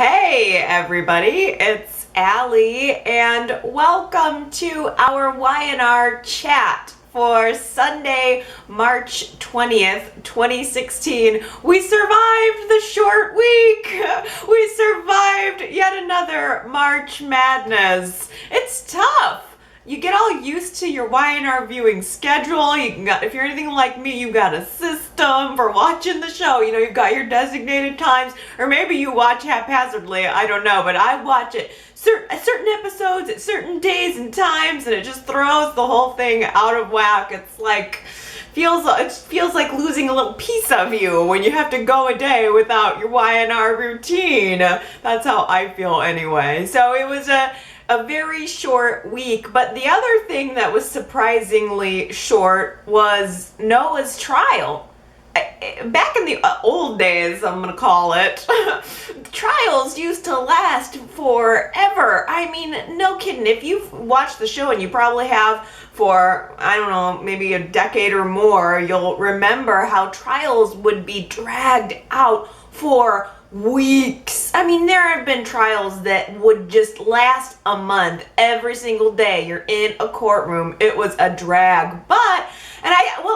Hey everybody, it's Allie and welcome to our Y&R chat for Sunday, March 20th, 2016. We survived the short week. We survived yet another March Madness. It's tough. You get all used to your Y&R viewing schedule. If you're anything like me, you've got a system for watching the show. You've got your designated times, or maybe you watch haphazardly. I don't know, but I watch it certain episodes at certain days and times, and it just throws the whole thing out of whack. It feels like losing a little piece of you when you have to go a day without your Y&R routine. That's how I feel anyway. So it was a very short week, but the other thing that was surprisingly short was Noah's trial. Back in the old days, I'm gonna call it, trials used to last forever. I mean, no kidding. If you've watched the show, and you probably have for, I don't know, maybe a decade or more, you'll remember how trials would be dragged out for weeks. I mean, there have been trials that would just last a month. Every single day you're in a courtroom. It was a drag.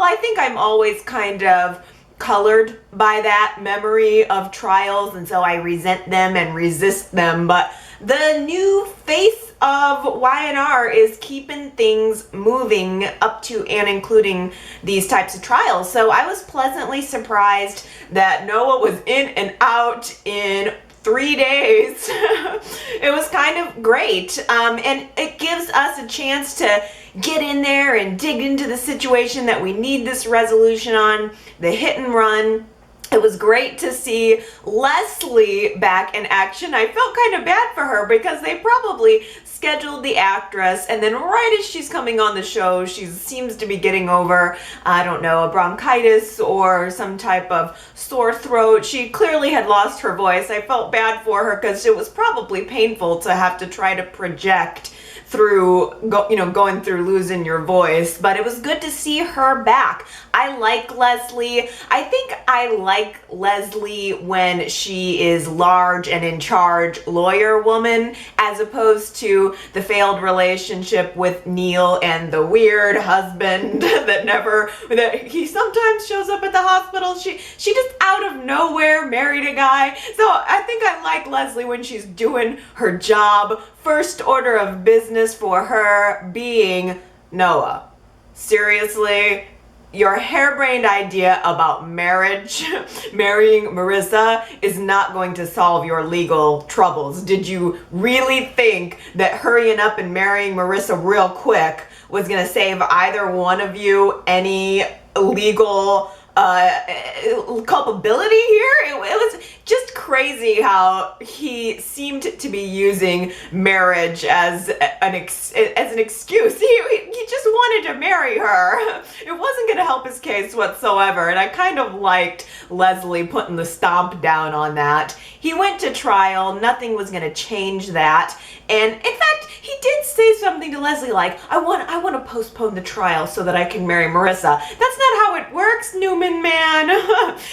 I think I'm always kind of colored by that memory of trials, and so I resent them and resist them. But the new face of Y&R is keeping things moving up to and including these types of trials. So I was pleasantly surprised that Noah was in and out in 3 days. It was kind of great. And it gives us a chance to get in there and dig into the situation that we need this resolution on, the hit and run. It was great to see Leslie back in action. I felt kind of bad for her because they probably scheduled the actress, and then right as she's coming on the show, she seems to be getting over, I don't know, a bronchitis or some type of sore throat. She clearly had lost her voice. I felt bad for her because it was probably painful to have to try to project through going through losing your voice, but it was good to see her back. I like Leslie. I think I like Leslie when she is large and in charge lawyer woman, as opposed to the failed relationship with Neil and the weird husband that he sometimes shows up at the hospital. She just out of nowhere married a guy. So I think I like Leslie when she's doing her job. First order of business for her being Noah. Seriously, your harebrained idea about marriage, marrying Marissa, is not going to solve your legal troubles. Did you really think that hurrying up and marrying Marissa real quick was going to save either one of you any legal culpability here? It was just crazy how he seemed to be using marriage as an excuse. He just wanted to marry her. It wasn't going to help his case whatsoever, and I kind of liked Leslie putting the stomp down on that. He went to trial. Nothing was going to change that. And in fact, he did say something to Leslie like, I want to postpone the trial so that I can marry Marissa. That's not how it works, Newman man.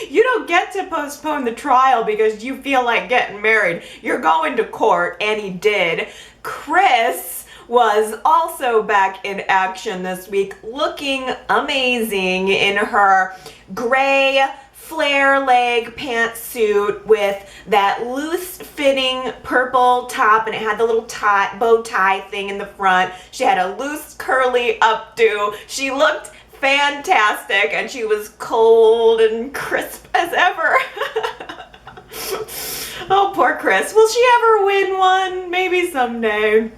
You don't get to postpone the trial because you feel like getting married. You're going to court, and he did. Chris was also back in action this week, looking amazing in her gray flare leg pantsuit with that loose fitting purple top, and it had the little bow tie thing in the front. She had a loose curly updo. She looked fantastic, and she was cold and crisp as ever. Oh, poor Chris. Will she ever win one? Maybe someday.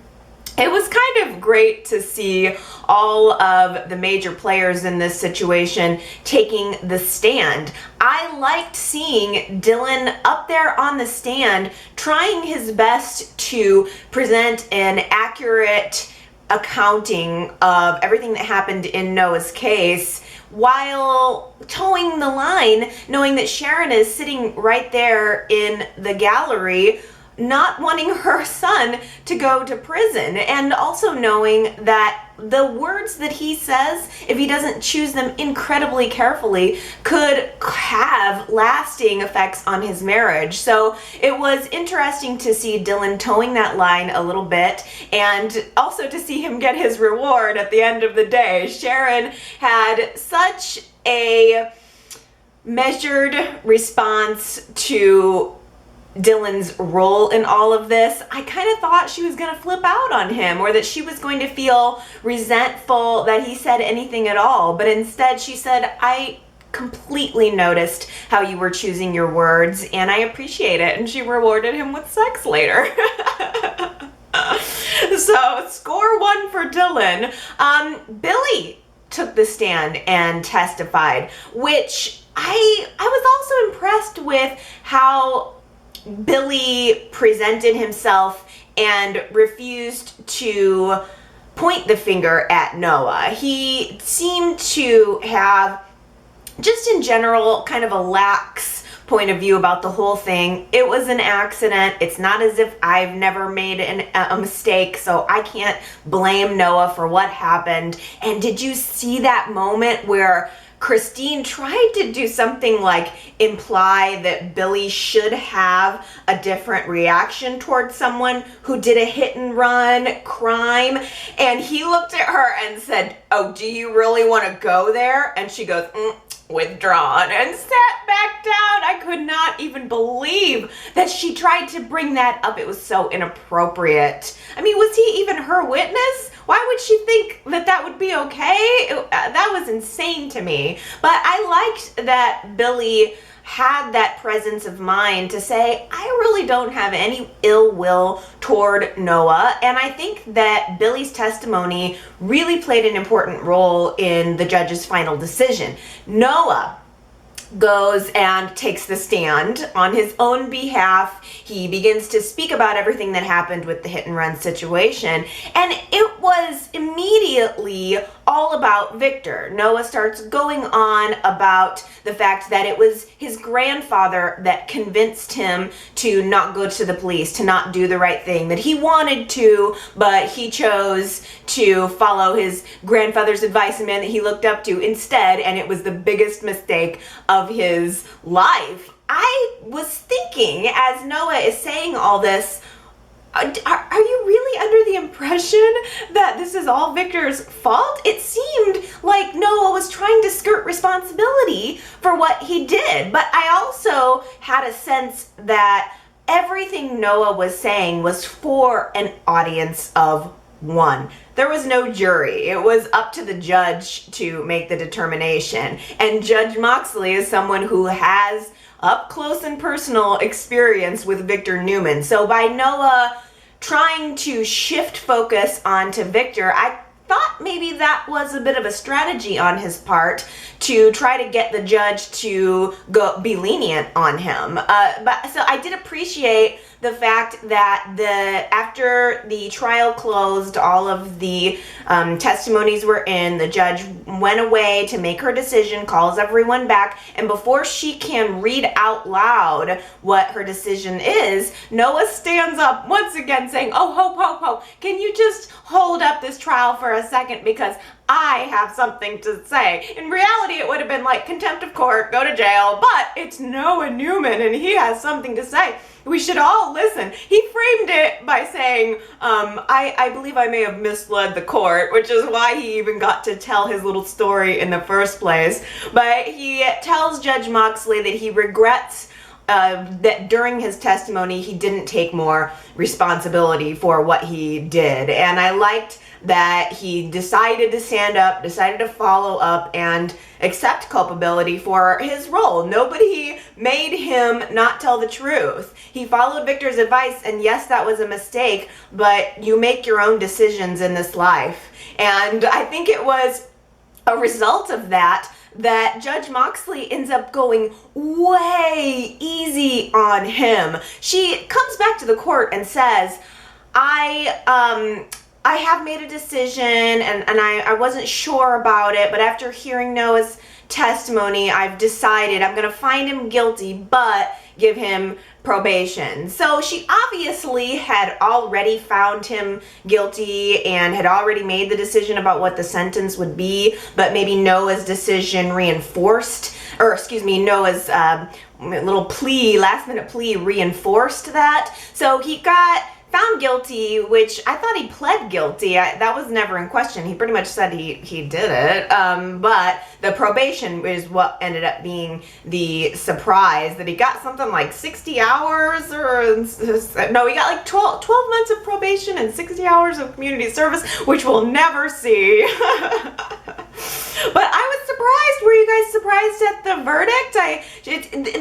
It was kind of great to see all of the major players in this situation taking the stand. I liked seeing Dylan up there on the stand trying his best to present an accurate accounting of everything that happened in Noah's case while towing the line, knowing that Sharon is sitting right there in the gallery not wanting her son to go to prison, and also knowing that the words that he says, if he doesn't choose them incredibly carefully, could have lasting effects on his marriage. So it was interesting to see Dylan towing that line a little bit, and also to see him get his reward at the end of the day. Sharon had such a measured response to Dylan's role in all of this. I kind of thought she was going to flip out on him, or that she was going to feel resentful that he said anything at all. But instead she said, I completely noticed how you were choosing your words and I appreciate it. And she rewarded him with sex later. So score 1 for Dylan. Billy took the stand and testified, which I was also impressed with how Billy presented himself and refused to point the finger at Noah. He seemed to have, just in general, kind of a lax point of view about the whole thing. It was an accident. It's not as if I've never made a mistake, so I can't blame Noah for what happened. And did you see that moment where Christine tried to do something like imply that Billy should have a different reaction towards someone who did a hit and run crime, and he looked at her and said, oh, do you really want to go there? And she goes, withdrawn, and sat back down. I could not even believe that she tried to bring that up. It was so inappropriate. I mean, was he even her witness? Why would she think that that would be okay? That was insane to me. But I liked that Billy had that presence of mind to say, I really don't have any ill will toward Noah. And I think that Billy's testimony really played an important role in the judge's final decision. Noah goes and takes the stand on his own behalf. He begins to speak about everything that happened with the hit and run situation, and it was immediately all about Victor. Noah starts going on about the fact that it was his grandfather that convinced him to not go to the police, to not do the right thing, that he wanted to, but he chose to follow his grandfather's advice, a man that he looked up to, instead, and it was the biggest mistake of his life. I was thinking, as Noah is saying all this, are you really under the impression that this is all Victor's fault? It seemed like Noah was trying to skirt responsibility for what he did, but I also had a sense that everything Noah was saying was for an audience of one. There was no jury. It was up to the judge to make the determination. And Judge Moxley is someone who has up close and personal experience with Victor Newman. So by Noah trying to shift focus onto Victor, I thought maybe that was a bit of a strategy on his part to try to get the judge to be lenient on him. But so I did appreciate the fact that after the trial closed, all of the testimonies were in, the judge went away to make her decision, calls everyone back, and before she can read out loud what her decision is, Noah stands up once again saying, oh, ho, can you just hold up this trial for a second, because I have something to say. In reality, it would have been like contempt of court, go to jail, but it's Noah Newman and he has something to say. We should all listen. He framed it by saying, I believe I may have misled the court, which is why he even got to tell his little story in the first place. But he tells Judge Moxley that he regrets that during his testimony he didn't take more responsibility for what he did. And I liked that he decided to stand up, decided to follow up, and accept culpability for his role. Nobody made him not tell the truth. He followed Victor's advice, and yes, that was a mistake, but you make your own decisions in this life. And I think it was a result of that Judge Moxley ends up going way easy on him. She comes back to the court and says, I have made a decision, and I wasn't sure about it, but after hearing Noah's testimony, I've decided I'm going to find him guilty, but give him probation. So she obviously had already found him guilty and had already made the decision about what the sentence would be, but maybe Noah's decision reinforced, or excuse me, Noah's little plea, last minute plea reinforced that. So he got found guilty, which I thought he pled guilty. That was never in question. He pretty much said he did it. But the probation is what ended up being the surprise, that he got something like 60 hours no, he got like 12 months of probation and 60 hours of community service, which we'll never see. But I was surprised. Were you guys surprised at the verdict?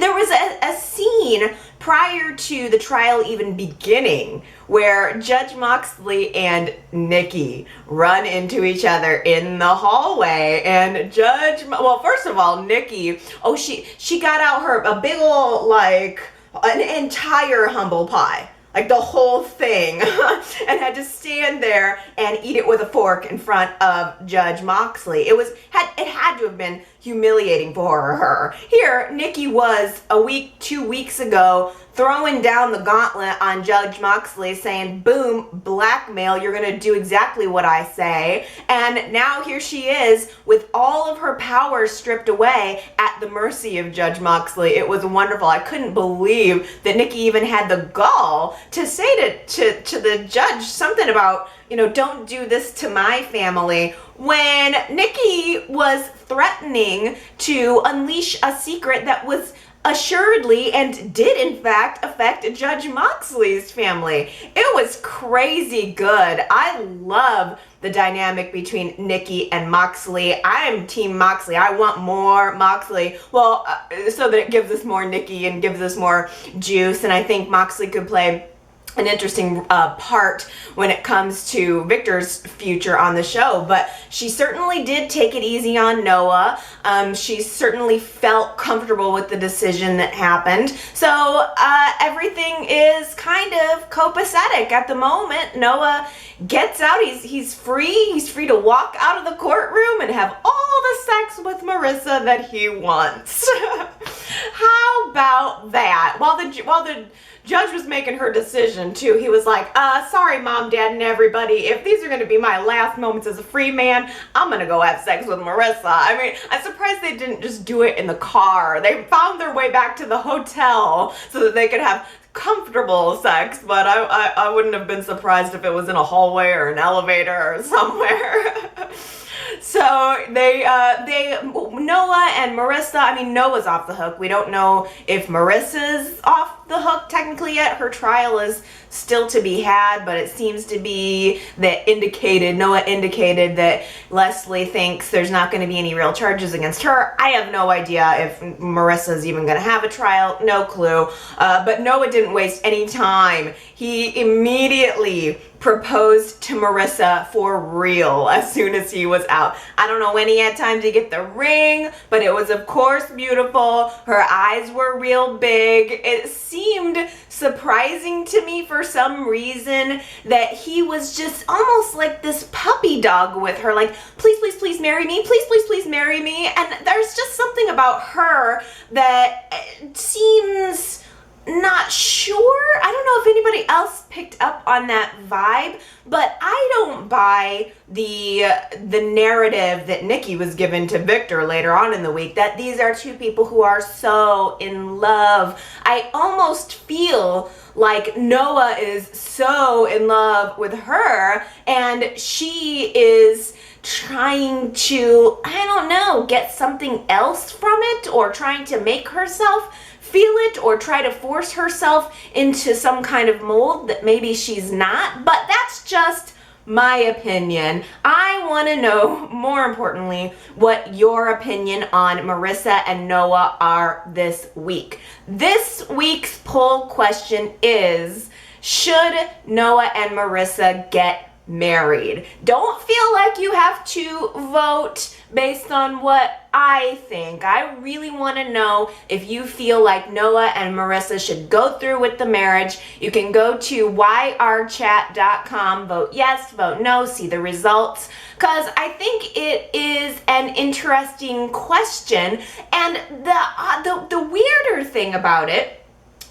There was a scene prior to the trial even beginning where Judge Moxley and Nikki run into each other in the hallway, and first of all, Nikki, she got out a big ol', like, an entire humble pie. Like the whole thing, and had to stand there and eat it with a fork in front of Judge Moxley. It had to have been humiliating for her. Here, Nikki was 2 weeks ago throwing down the gauntlet on Judge Moxley, saying, boom, blackmail, you're gonna do exactly what I say. And now here she is with all of her power stripped away at the mercy of Judge Moxley. It was wonderful. I couldn't believe that Nikki even had the gall to say to the judge something about, don't do this to my family, when Nikki was threatening to unleash a secret that was assuredly and did in fact affect Judge Moxley's family. It was crazy good. I love the dynamic between Nikki and Moxley. I'm Team Moxley. I want more Moxley. Well, so that it gives us more Nikki and gives us more juice. And I think Moxley could play an interesting part when it comes to Victor's future on the show, but she certainly did take it easy on Noah. She certainly felt comfortable with the decision that happened. So everything is kind of copacetic at the moment. Noah gets out. He's free. He's free to walk out of the courtroom and have all the sex with Marissa that he wants. How about that? While the judge was making her decision too, he was like, sorry mom, dad, and everybody, if these are going to be my last moments as a free man, I'm going to go have sex with Marissa. I mean, I'm surprised they didn't just do it in the car. They found their way back to the hotel so that they could have comfortable sex, but I wouldn't have been surprised if it was in a hallway or an elevator or somewhere. So Noah and Marissa, I mean, Noah's off the hook. We don't know if Marissa's off the hook technically yet. Her trial is still to be had, but it seems to be that Noah indicated that Leslie thinks there's not going to be any real charges against her. I have no idea if Marissa's even going to have a trial. No clue. But Noah didn't waste any time. He immediately proposed to Marissa for real as soon as he was out. I don't know when he had time to get the ring, but it was of course beautiful. Her eyes were real big. It seemed surprising to me for some reason that he was just almost like this puppy dog with her, like, please, please, please marry me, please, please, please marry me. And there's just something about her that seems not sure. I don't know if anybody else picked up on that vibe, but I don't buy the narrative that Nikki was given to Victor later on in the week, that these are two people who are so in love. I almost feel like Noah is so in love with her and she is trying to, I don't know, get something else from it, or trying to make herself feel it, or try to force herself into some kind of mold that maybe she's not. But that's just my opinion. I want to know, more importantly, what your opinion on Marissa and Noah are this week. This week's poll question is, should Noah and Marissa get married? Don't feel like you have to vote based on what I think. I really want to know if you feel like Noah and Marissa should go through with the marriage. You can go to yrchat.com, vote yes, vote no, see the results, because I think it is an interesting question. And the weirder thing about it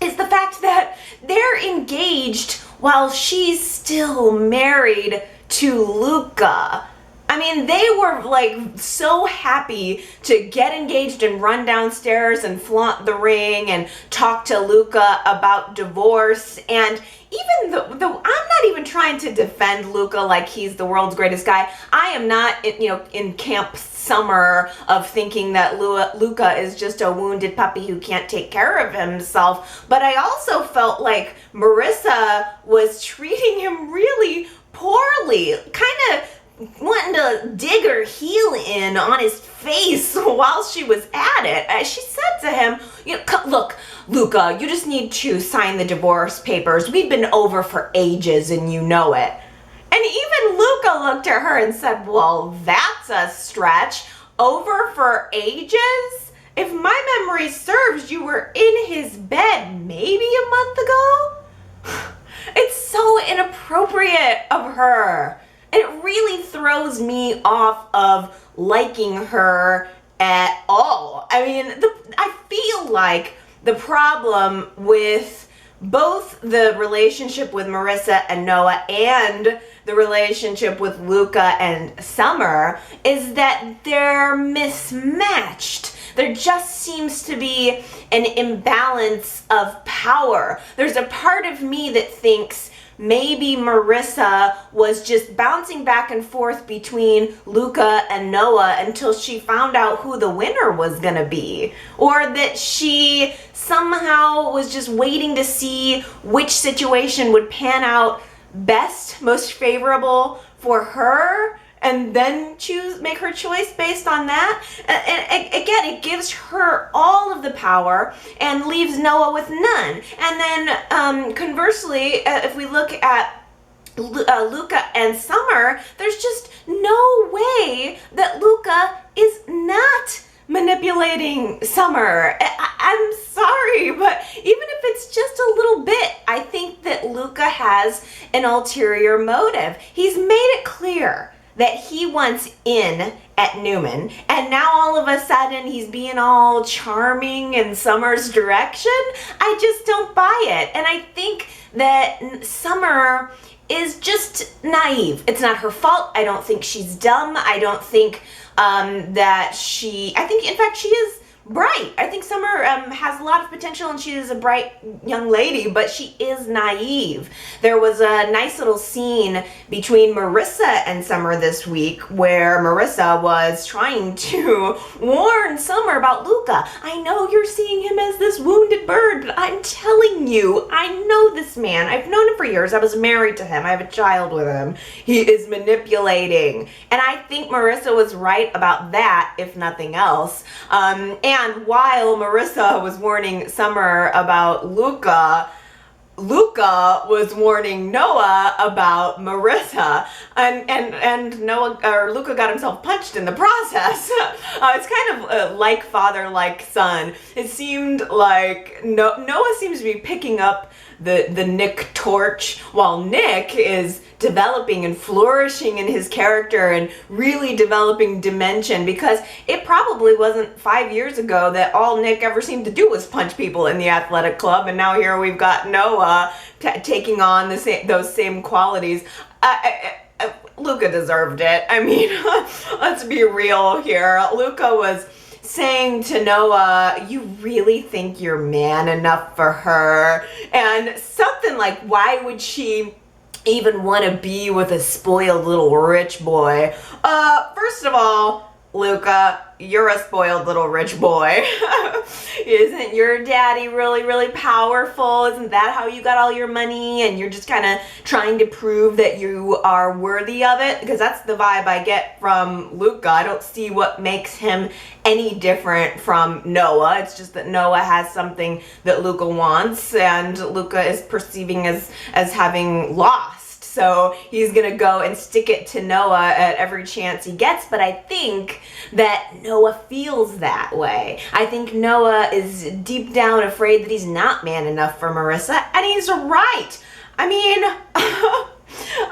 is the fact that they're engaged while she's still married to Luca. I mean, they were like so happy to get engaged and run downstairs and flaunt the ring and talk to Luca about divorce. And even though I'm not even trying to defend Luca like he's the world's greatest guy. I am not, in Camp Summer of thinking that Luca is just a wounded puppy who can't take care of himself. But I also felt like Marissa was treating him really poorly, kind of wanting to dig her heel in on his face while she was at it. She said to him, look, Luca, you just need to sign the divorce papers. We've been over for ages and you know it. And even Luca looked at her and said, well, that's a stretch. Over for ages? If my memory serves, you were in his bed maybe a month ago? It's so inappropriate of her. It really throws me off of liking her at all. I mean, I feel like the problem with both the relationship with Marissa and Noah and the relationship with Luca and Summer is that they're mismatched. There just seems to be an imbalance of power. There's a part of me that thinks maybe Marissa was just bouncing back and forth between Luca and Noah until she found out who the winner was gonna be. Or that she somehow was just waiting to see which situation would pan out best, most favorable for her, and then make her choice based on that. And again, it gives her all of the power and leaves Noah with none. And then conversely, if we look at Luca and Summer, there's just no way that Luca is not manipulating Summer. I'm sorry, but even if it's just a little bit, I think that Luca has an ulterior motive. He's made it clear that he wants in at Newman, and now all of a sudden he's being all charming in Summer's direction. I just don't buy it. And I think that Summer is just naive. It's not her fault. I don't think she's dumb. I don't think I think in fact she is bright. I think Summer has a lot of potential and she is a bright young lady, but she is naive. There was a nice little scene between Marissa and Summer this week where Marissa was trying to warn Summer about Luca. I know you're seeing him as this wounded bird, but I'm telling you, I know this man. I've known him for years. I was married to him. I have a child with him. He is manipulating. And I think Marissa was right about that, if nothing else. And while Marissa was warning Summer about Luca was warning Noah about Marissa, and Luca got himself punched in the process. It's kind of like father, like son. It seemed like Noah seems to be picking up the Nick torch, while Nick is developing and flourishing in his character and really developing dimension, because it probably wasn't 5 years ago that all Nick ever seemed to do was punch people in the athletic club, and now here we've got Noah taking on those same qualities. Luca deserved it. I mean, let's be real here. Luca was saying to Noah, you really think you're man enough for her? And something like, why would she even want to be with a spoiled little rich boy? First of all, Luca, you're a spoiled little rich boy. Isn't your daddy really, really powerful? Isn't that how you got all your money? And you're just kind of trying to prove that you are worthy of it? Because that's the vibe I get from Luca. I don't see what makes him any different from Noah. It's just that Noah has something that Luca wants, and Luca is perceiving as having lost. So he's gonna go and stick it to Noah at every chance he gets. But I think that Noah feels that way. I think Noah is deep down afraid that he's not man enough for Marissa, and he's right. I mean,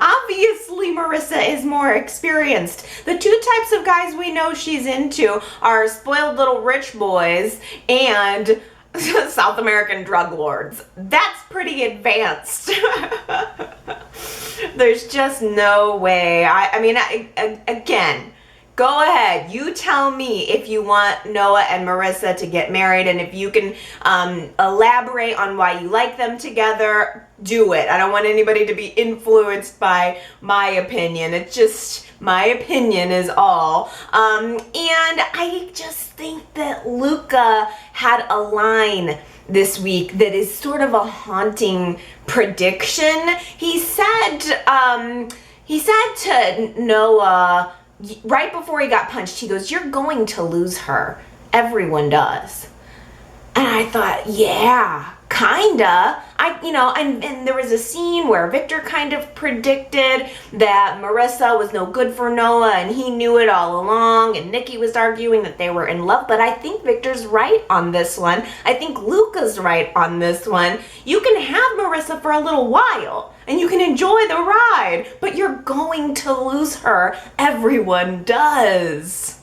obviously Marissa is more experienced. The two types of guys we know she's into are spoiled little rich boys and South American drug lords. That's pretty advanced. There's just no way. Again, go ahead. You tell me if you want Noah and Marissa to get married, and if you can elaborate on why you like them together, do it. I don't want anybody to be influenced by my opinion. It's just my opinion is all. And I just think that Luca had a line this week that is sort of a haunting prediction. He said to Noah right before he got punched, he goes, "You're going to lose her. Everyone does." And I thought, yeah, kinda. And there was a scene where Victor kind of predicted that Marissa was no good for Noah and he knew it all along, and Nikki was arguing that they were in love, but I think Victor's right on this one. I think Luca's right on this one. You can have Marissa for a little while and you can enjoy the ride, but you're going to lose her. Everyone does.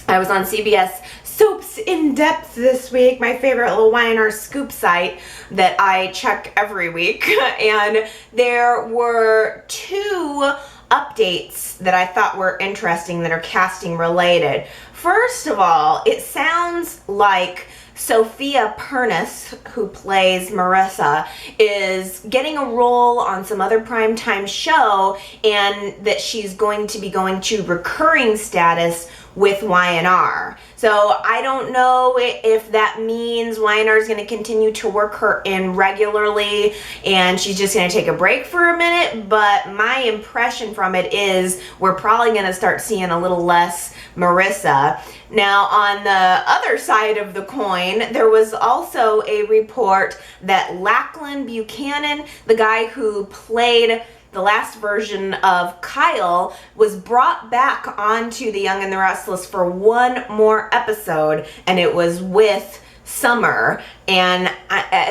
I was on CBS Soaps In Depth this week, my favorite little Y&R scoop site that I check every week, and there were 2 updates that I thought were interesting that are casting related. First of all, it sounds like Sophia Pernis, who plays Marissa, is getting a role on some other primetime show, and that she's going to be going to recurring status with Y&R. So I don't know if that means Y&R is going to continue to work her in regularly and she's just going to take a break for a minute, but my impression from it is we're probably going to start seeing a little less Marissa. Now, on the other side of the coin, there was also a report that Lachlan Buchanan, the guy who played the last version of Kyle, was brought back onto The Young and the Restless for one more episode, and it was with Summer. And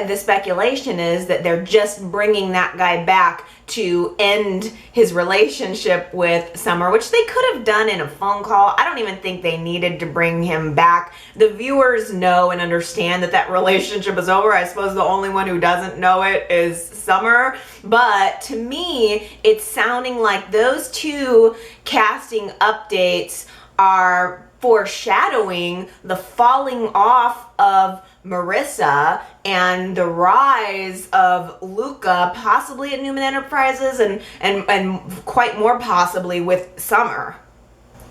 the speculation is that they're just bringing that guy back to end his relationship with Summer, which they could have done in a phone call. I don't even think they needed to bring him back. The viewers know and understand that that relationship is over. I suppose the only one who doesn't know it is Summer. But to me, it's sounding like those 2 casting updates are foreshadowing the falling off of Marissa and the rise of Luca, possibly at Newman Enterprises and quite more possibly with Summer.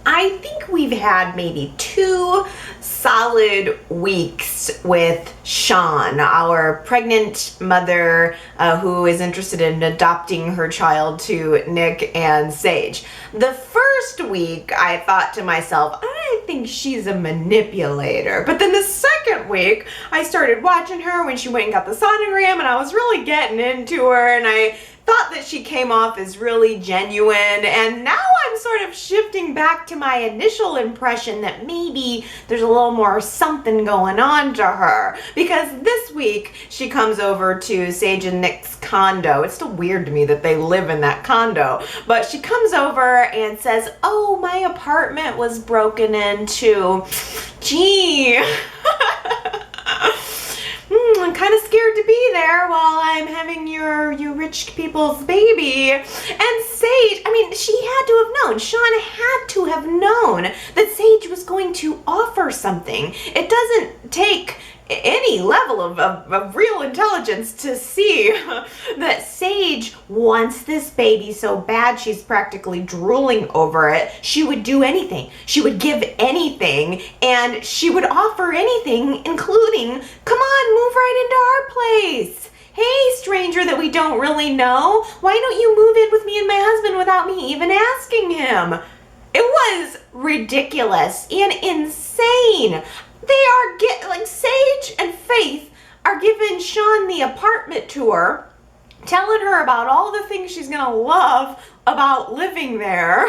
I think we've had maybe 2 solid weeks with Sean, our pregnant mother who is interested in adopting her child to Nick and Sage. The first week, I thought to myself, I think she's a manipulator. But then the second week, I started watching her when she went and got the sonogram, and I was really getting into her, and I thought that she came off as really genuine, and now I'm sort of shifting back to my initial impression that maybe there's a little more something going on to her, because this week she comes over to Sage and Nick's condo. It's still weird to me that they live in that condo, but she comes over and says, "Oh, my apartment was broken into." Gee. I'm kind of scared to be there while I'm having you rich people's baby. And Sage, she had to have known. Sean had to have known that Sage was going to offer something. It doesn't take any level of real intelligence to see that Sage wants this baby so bad she's practically drooling over it. She would do anything. She would give anything, and she would offer anything, including, "Come on, move right into our place. Hey, stranger that we don't really know, why don't you move in with me and my husband without me even asking him?" It was ridiculous and insane. Sage and Faith are giving Sean the apartment tour, telling her about all the things she's gonna love about living there.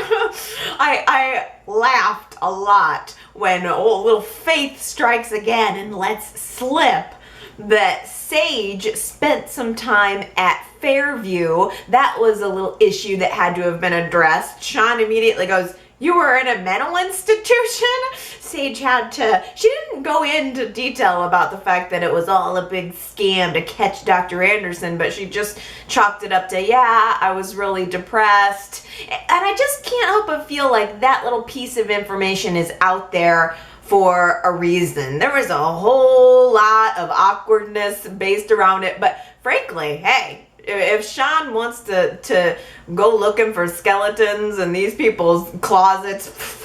I laughed a lot when little Faith strikes again and lets slip that Sage spent some time at Fairview. That was a little issue that had to have been addressed. Sean immediately goes, You were in a mental institution? Sage she didn't go into detail about the fact that it was all a big scam to catch Dr. Anderson, but she just chalked it up to, yeah, I was really depressed. And I just can't help but feel like that little piece of information is out there for a reason. There was a whole lot of awkwardness based around it, but frankly, hey, if Sean wants to go looking for skeletons in these people's closets,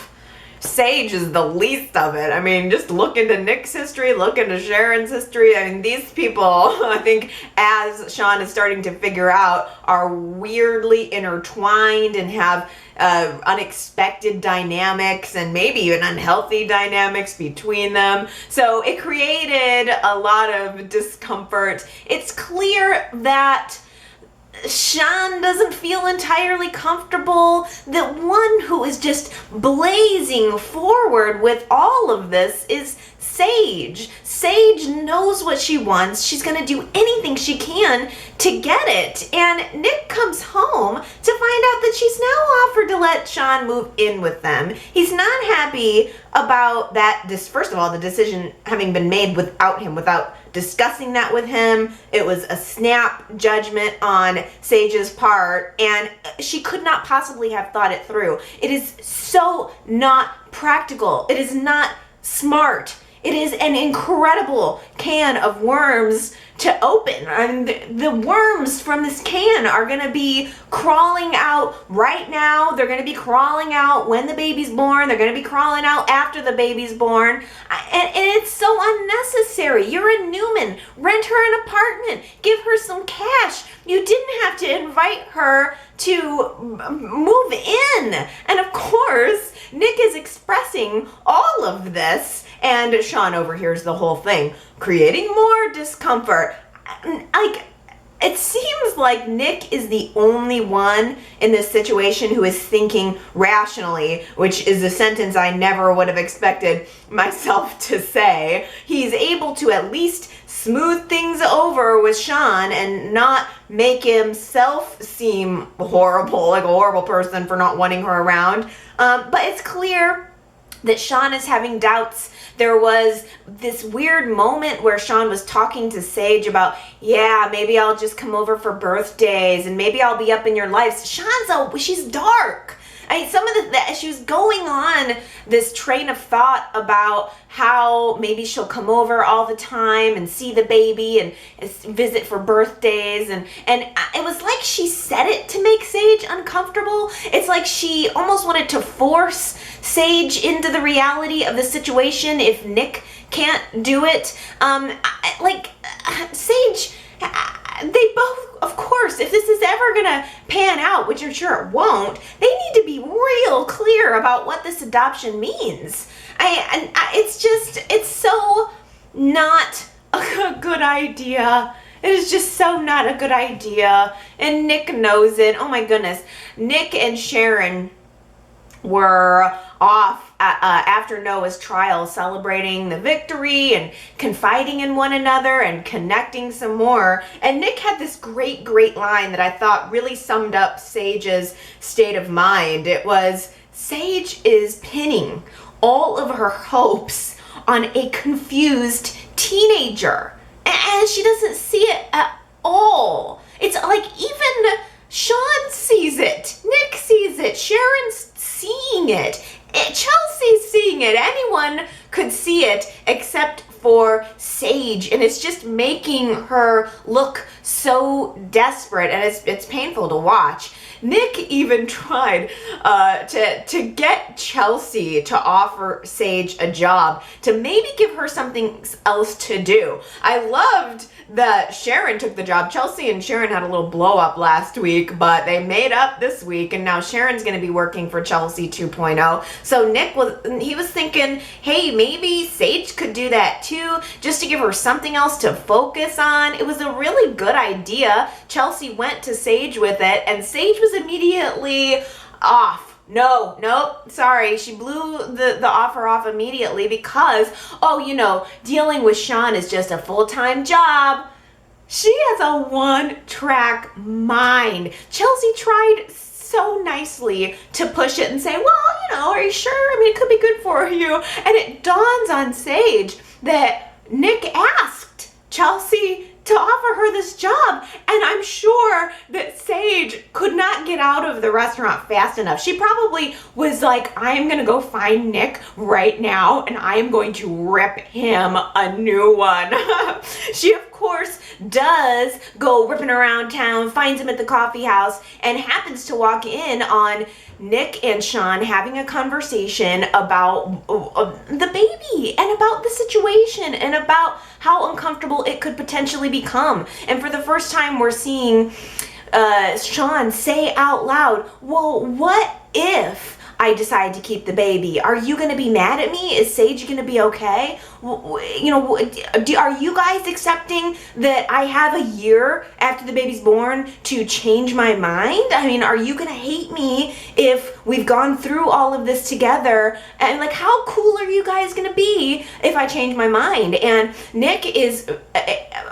Sage is the least of it. I mean, just look into Nick's history, look into Sharon's history. I mean, these people, I think, as Sean is starting to figure out, are weirdly intertwined and have unexpected dynamics and maybe even unhealthy dynamics between them. So it created a lot of discomfort. It's clear that Sean doesn't feel entirely comfortable. The one who is just blazing forward with all of this is Sage. Sage knows what she wants. She's going to do anything she can to get it. And Nick comes home to find out that she's now offered to let Sean move in with them. He's not happy about that. First of all, the decision having been made without him, without discussing that with him. It was a snap judgment on Sage's part, and she could not possibly have thought it through. It is so not practical. It is not smart. It is an incredible can of worms to open. And the worms from this can are going to be crawling out right now. They're going to be crawling out when the baby's born. They're going to be crawling out after the baby's born. And it's so unnecessary. You're a Newman. Rent her an apartment. Give her some cash. You didn't have to invite her to move in. And of course, Nick is expressing all of this, and Sean overhears the whole thing, creating more discomfort. Like, it seems like Nick is the only one in this situation who is thinking rationally, which is a sentence I never would have expected myself to say. He's able to at least smooth things over with Sean and not make himself seem horrible, like a horrible person for not wanting her around. But it's clear that Sean is having doubts. There was this weird moment where Sean was talking to Sage about, yeah, maybe I'll just come over for birthdays and maybe I'll be up in your life. She's dark. Some of she was going on this train of thought about how maybe she'll come over all the time and see the baby and visit for birthdays. And it was like she said it to make Sage uncomfortable. It's like she almost wanted to force Sage into the reality of the situation if Nick can't do it. Sage, they both, of course, if this is ever gonna pan out, which I'm sure it won't, they need to be real clear about what this adoption means. It's so not a good idea. It is just so not a good idea. And Nick knows it. Oh my goodness. Nick and Sharon were off after Noah's trial, celebrating the victory and confiding in one another and connecting some more. And Nick had this great line that I thought really summed up Sage's state of mind. It was, Sage is pinning all of her hopes on a confused teenager, and she doesn't see it at all. It's like even Sean sees it, Nick sees it, Sharon's seeing it, Chelsea's seeing it. Anyone could see it except for Sage, and it's just making her look so desperate, and it's painful to watch. Nick even tried to get Chelsea to offer Sage a job, to maybe give her something else to do. I loved that Sharon took the job. Chelsea and Sharon had a little blow up last week, but they made up this week, and now Sharon's going to be working for Chelsea 2.0. So Nick was thinking, hey, maybe Sage could do that too, just to give her something else to focus on. It was a really good idea. Chelsea went to Sage with it, and Sage was immediately off. Nope, sorry. She blew the offer off immediately because, dealing with Sean is just a full-time job. She has a one-track mind. Chelsea tried so nicely to push it and say, well, are you sure? I mean, it could be good for you. And it dawns on Sage that Nick asked Chelsea to offer her this job, and I'm sure that Sage could not get out of the restaurant fast enough. She probably was like, I'm gonna go find Nick right now and I'm going to rip him a new one. She of course does go ripping around town, finds him at the coffee house, and happens to walk in on Nick and Sean having a conversation about the baby and about the situation and about how uncomfortable it could potentially become. And for the first time, we're seeing Sean say out loud, well, what if I decide to keep the baby? Are you going to be mad at me? Is Sage going to be okay? Are you guys accepting that I have a year after the baby's born to change my mind? I mean, are you going to hate me if we've gone through all of this together? And like, how cool are you guys going to be if I change my mind? And Nick is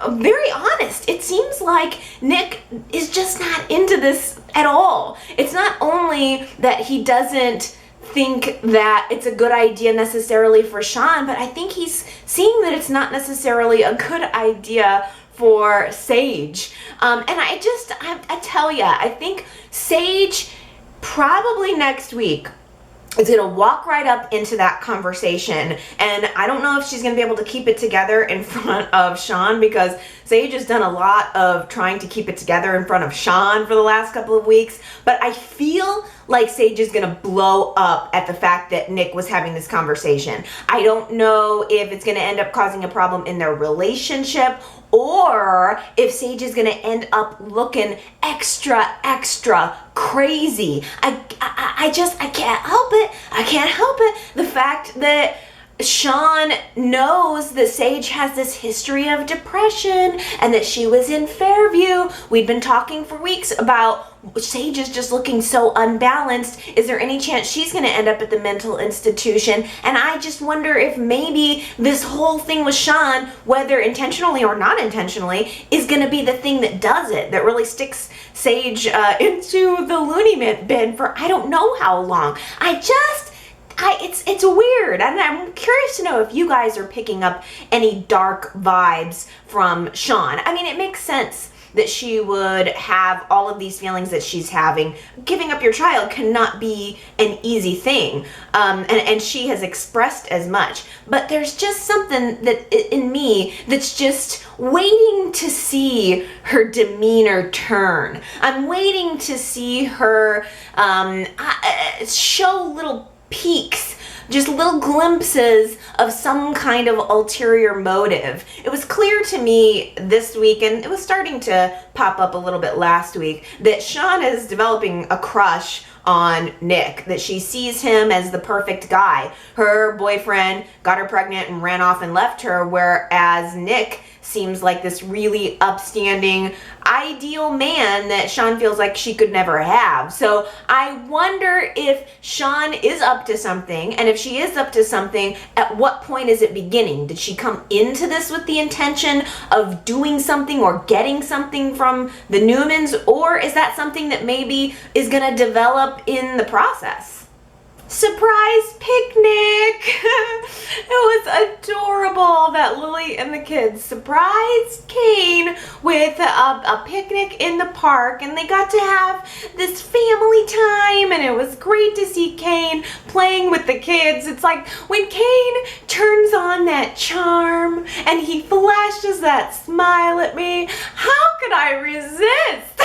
very honest. It seems like Nick is just not into this at all. It's not only that he doesn't think that it's a good idea necessarily for Sean, but I think he's seeing that it's not necessarily a good idea for Sage. And I tell ya, I think Sage probably next week is going to walk right up into that conversation, and I don't know if she's going to be able to keep it together in front of Sean, because Sage has done a lot of trying to keep it together in front of Sean for the last couple of weeks, but I feel like Sage is going to blow up at the fact that Nick was having this conversation. I don't know if it's going to end up causing a problem in their relationship, or if Sage is going to end up looking extra crazy. I can't help it. I can't help it. The fact that Sean knows that Sage has this history of depression and that she was in Fairview. We've been talking for weeks about Sage is just looking so unbalanced. Is there any chance she's going to end up at the mental institution? And I just wonder if maybe this whole thing with Sean, whether intentionally or not intentionally, is going to be the thing that does it, that really sticks Sage into the loony bin for I don't know how long. It's weird, and I'm curious to know if you guys are picking up any dark vibes from Sean. I mean, it makes sense that she would have all of these feelings that she's having. Giving up your child cannot be an easy thing, and she has expressed as much. But there's just something that in me that's just waiting to see her demeanor turn. I'm waiting to see her show little peaks, just little glimpses of some kind of ulterior motive. It was clear to me this week, and it was starting to pop up a little bit last week, that Sean is developing a crush on Nick, that she sees him as the perfect guy. Her boyfriend got her pregnant and ran off and left her, whereas Nick seems like this really upstanding, ideal man that Sean feels like she could never have. So I wonder if Sean is up to something, and if she is up to something, at what point is it beginning? Did she come into this with the intention of doing something or getting something from the Newmans, or is that something that maybe is going to develop in the process? Surprise picnic! It was adorable that Lily and the kids surprised Kane with a picnic in the park, and they got to have this family time, and it was great to see Kane playing with the kids. It's like when Kane turns on that charm and he flashes that smile at me, how could I resist?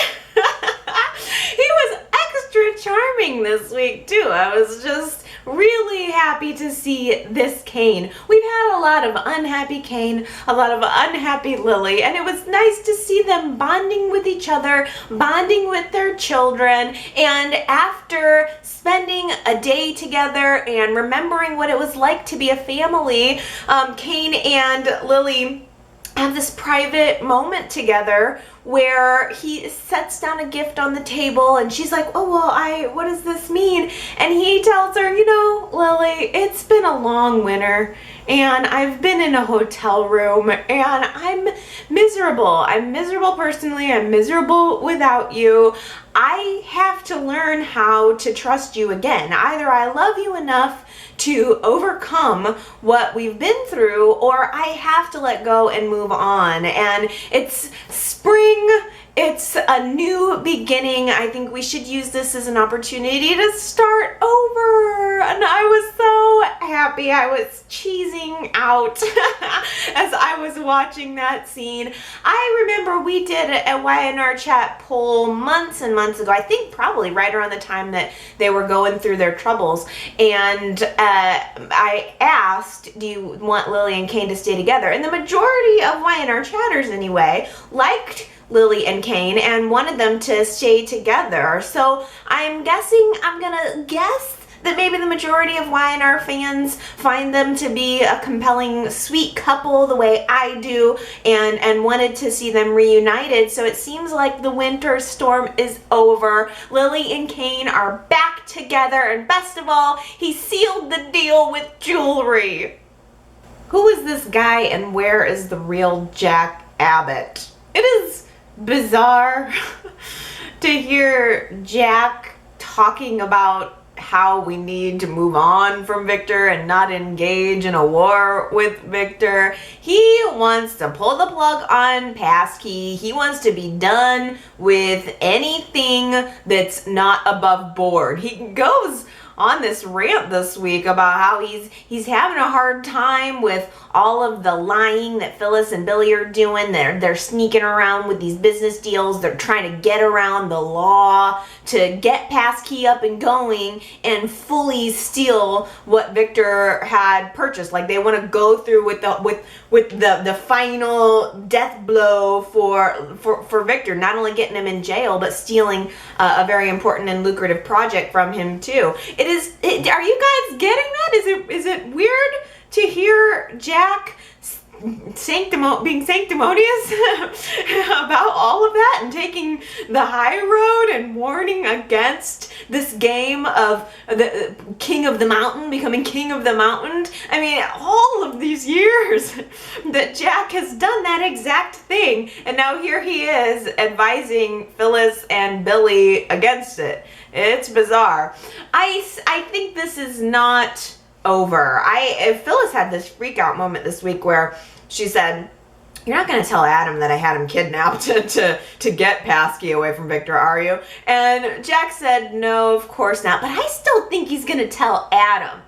He was extra charming this week too. I was just really happy to see this Kane. We've had a lot of unhappy Kane, a lot of unhappy Lily, and it was nice to see them bonding with each other, bonding with their children, and after spending a day together and remembering what it was like to be a family, Kane and Lily have this private moment together where he sets down a gift on the table and she's like, oh, well, what does this mean? And he tells her, you know, Lily, it's been a long winter and I've been in a hotel room and I'm miserable. I'm miserable personally. I'm miserable without you. I have to learn how to trust you again. Either I love you enough to overcome what we've been through, or I have to let go and move on. And it's spring. It's a new beginning. I think we should use this as an opportunity to start over. And I was so happy. I was cheesing out as I was watching that scene. I remember we did a Y&R chat poll months and months ago. I think probably right around the time that they were going through their troubles. And I asked, do you want Lily and Kane to stay together? And the majority of Y&R chatters anyway liked Lily and Kane and wanted them to stay together. So I'm gonna guess that maybe the majority of Y&R fans find them to be a compelling, sweet couple the way I do, and wanted to see them reunited. So it seems like the winter storm is over. Lily and Kane are back together, and best of all, he sealed the deal with jewelry. Who is this guy and where is the real Jack Abbott? It is bizarre to hear Jack talking about how we need to move on from Victor and not engage in a war with Victor. He wants to pull the plug on Passkey. He wants to be done with anything that's not above board. He goes on this rant this week about how he's having a hard time with all of the lying that Phyllis and Billy are doing. They're sneaking around with these business deals. They're trying to get around the law to get Passkey up and going and fully steal what Victor had purchased. Like they want to go through with the final death blow for Victor, not only getting him in jail but stealing a very important and lucrative project from him too. Are you guys getting that? Is it weird to hear Jack being sanctimonious about all of that and taking the high road and warning against this game of the king of the mountain becoming king of the mountain? I mean, all of these years that Jack has done that exact thing, and now here he is advising Phyllis and Billy against it. It's bizarre. I think this is not over. Phyllis had this freak out moment this week where she said, "You're not going to tell Adam that I had him kidnapped to get Passkey away from Victor, are you?" And Jack said, "No, of course not. But I still think he's going to tell Adam.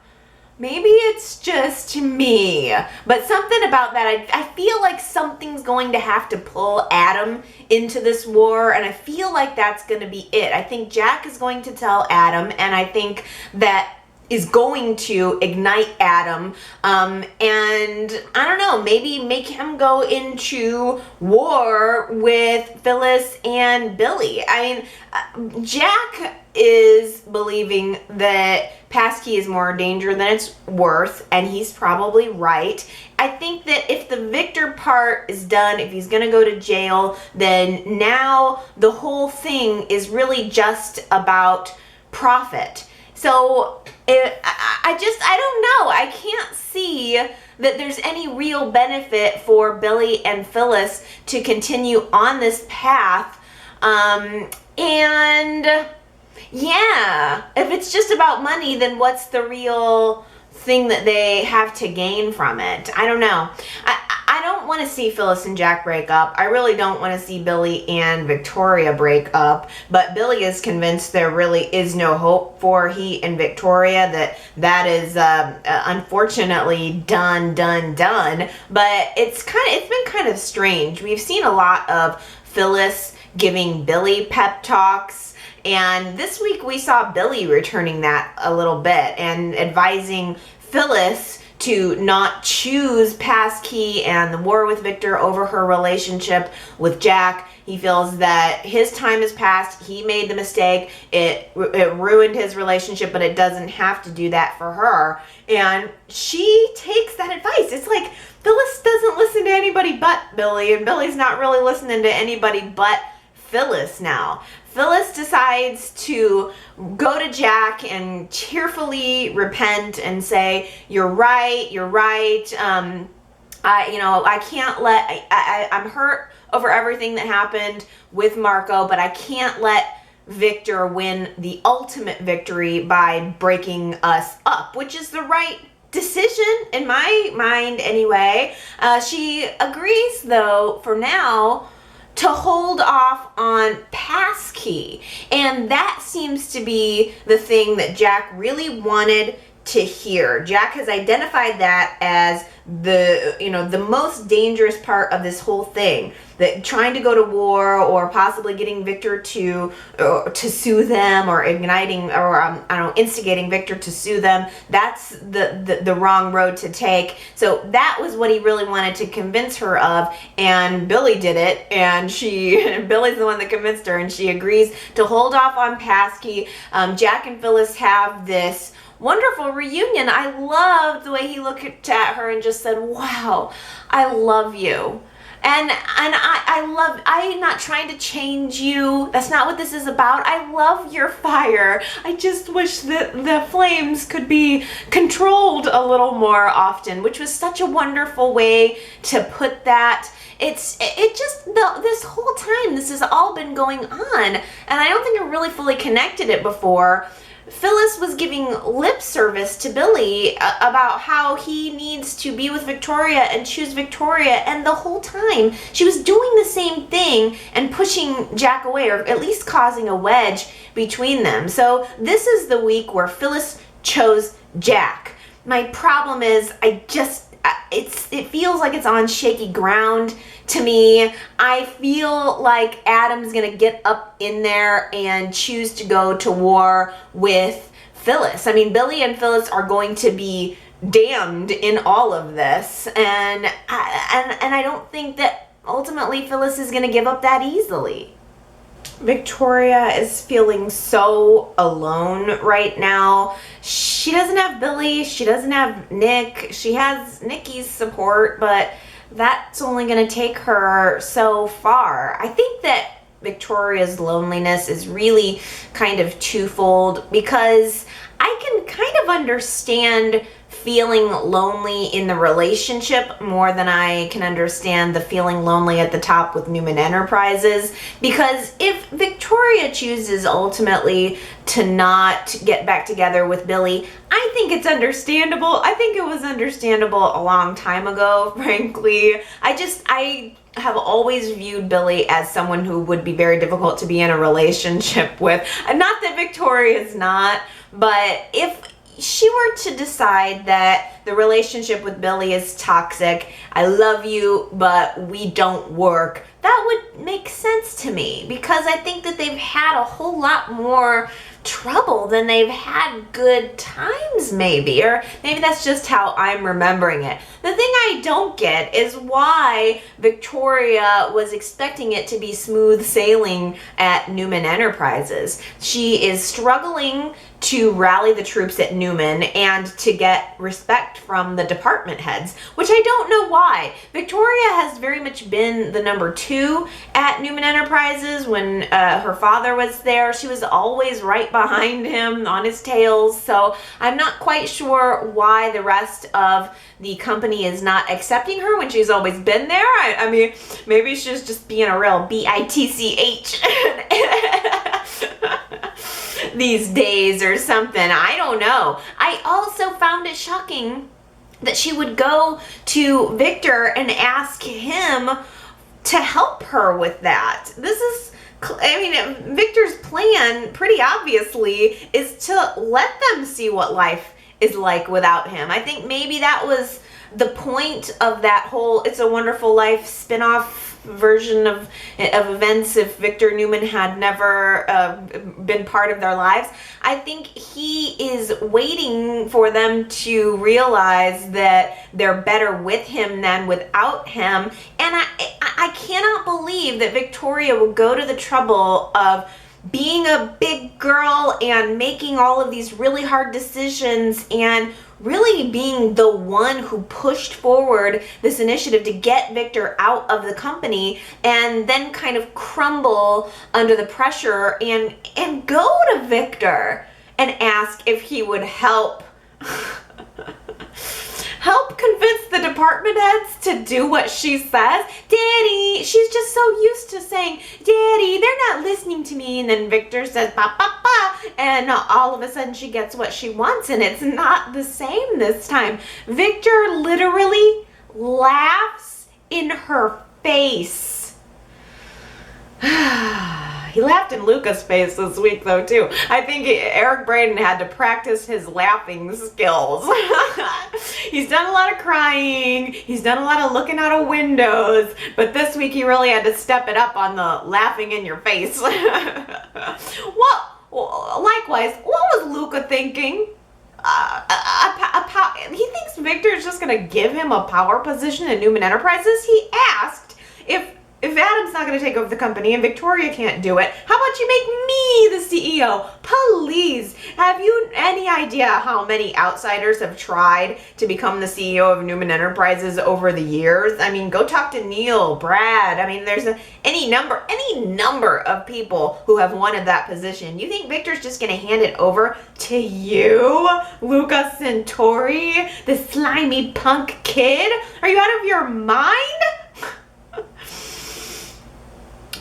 Maybe it's just me. But something about that, I feel like something's going to have to pull Adam into this war, and I feel like that's going to be it. I think Jack is going to tell Adam, and I think that is going to ignite Adam, and I don't know, maybe make him go into war with Phyllis and Billy. I mean, Jack is believing that Passkey is more danger than it's worth, and he's probably right. I think that if the Victor part is done, if he's gonna go to jail, then now the whole thing is really just about profit. So I don't know. I can't see that there's any real benefit for Billy and Phyllis to continue on this path. And yeah, if it's just about money, then what's the real thing that they have to gain from it? I don't know. I don't want to see Phyllis and Jack break up. I really don't want to see Billy and Victoria break up. But Billy is convinced there really is no hope for he and Victoria, that is unfortunately done. But it's been kind of strange. We've seen a lot of Phyllis giving Billy pep talks. And this week we saw Billy returning that a little bit and advising Phyllis to not choose Passkey and the war with Victor over her relationship with Jack. He feels that his time has passed. He made the mistake. It ruined his relationship, but it doesn't have to do that for her. And she takes that advice. It's like Phyllis doesn't listen to anybody but Billy, and Billy's not really listening to anybody but Phyllis now. Phyllis decides to go to Jack and tearfully repent and say, you're right. I'm hurt over everything that happened with Marco, but I can't let Victor win the ultimate victory by breaking us up, which is the right decision in my mind anyway. She agrees, though, for now, to hold off on passkey. And that seems to be the thing that Jack really wanted to hear. Jack has identified that as the most dangerous part of this whole thing, that trying to go to war or possibly getting Victor to sue them, or instigating Victor to sue them, that's the wrong road to take. So that was what he really wanted to convince her of, and Billy did it, and Billy's the one that convinced her, and she agrees to hold off on passkey. Jack and Phyllis have this wonderful reunion. I loved the way he looked at her and just said, wow, I love you. And I'm not trying to change you. That's not what this is about. I love your fire. I just wish that the flames could be controlled a little more often, which was such a wonderful way to put that. This whole time, this has all been going on, and I don't think I really fully connected it before. Phyllis was giving lip service to Billy about how he needs to be with Victoria and choose Victoria, and the whole time she was doing the same thing and pushing Jack away, or at least causing a wedge between them. So this is the week where Phyllis chose Jack. My problem is it feels like it's on shaky ground to me. I feel like Adam's gonna get up in there and choose to go to war with Phyllis. I mean, Billy and Phyllis are going to be damned in all of this, and I don't think that ultimately Phyllis is gonna give up that easily. Victoria is feeling so alone right now. She doesn't have Billy, she doesn't have Nick, she has Nikki's support, but that's only going to take her so far. I think that Victoria's loneliness is really kind of twofold, because I can kind of understand feeling lonely in the relationship more than I can understand the feeling lonely at the top with Newman Enterprises. Because if Victoria chooses ultimately to not get back together with Billy, I think it's understandable. I think it was understandable a long time ago, frankly. I have always viewed Billy as someone who would be very difficult to be in a relationship with. Not that Victoria is not, but if she were to decide that the relationship with Billy is toxic, I love you, but we don't work, that would make sense to me, because I think that they've had a whole lot more trouble than they've had good times, maybe, or maybe that's just how I'm remembering it. The thing I don't get is why Victoria was expecting it to be smooth sailing at Newman Enterprises. She is struggling to rally the troops at Newman and to get respect from the department heads, which I don't know why. Victoria has very much been the number 2 at Newman Enterprises. When her father was there, she was always right behind him on his tails. So I'm not quite sure why the rest of the company is not accepting her when she's always been there. I mean, maybe she's just being a real bitch these days or something. I don't know. I also found it shocking that she would go to Victor and ask him to help her with that. Victor's plan, pretty obviously, is to let them see what life is like without him. I think maybe that was the point of that whole It's a Wonderful Life spin-off version of events if Victor Newman had never been part of their lives. I think he is waiting for them to realize that they're better with him than without him. And I I cannot believe that Victoria would go to the trouble of being a big girl and making all of these really hard decisions and really being the one who pushed forward this initiative to get Victor out of the company and then kind of crumble under the pressure and go to Victor and ask if he would help convince the department heads to do what she says. Daddy, she's just so used to saying, Daddy, they're not listening to me. And then Victor says, ba, ba, ba. And all of a sudden she gets what she wants. And it's not the same this time. Victor literally laughs in her face. He laughed in Luca's face this week, though, too. I think Eric Braeden had to practice his laughing skills. He's done a lot of crying. He's done a lot of looking out of windows. But this week, he really had to step it up on the laughing in your face. Well, likewise, what was Luca thinking? He thinks Victor's just going to give him a power position in Newman Enterprises. He asked if Adam's not going to take over the company and Victoria can't do it, how about you make me the CEO? Please. Have you any idea how many outsiders have tried to become the CEO of Newman Enterprises over the years? I mean, go talk to Neil, Brad. I mean, there's any number of people who have wanted that position. You think Victor's just going to hand it over to you, Luca Centauri, the slimy punk kid? Are you out of your mind?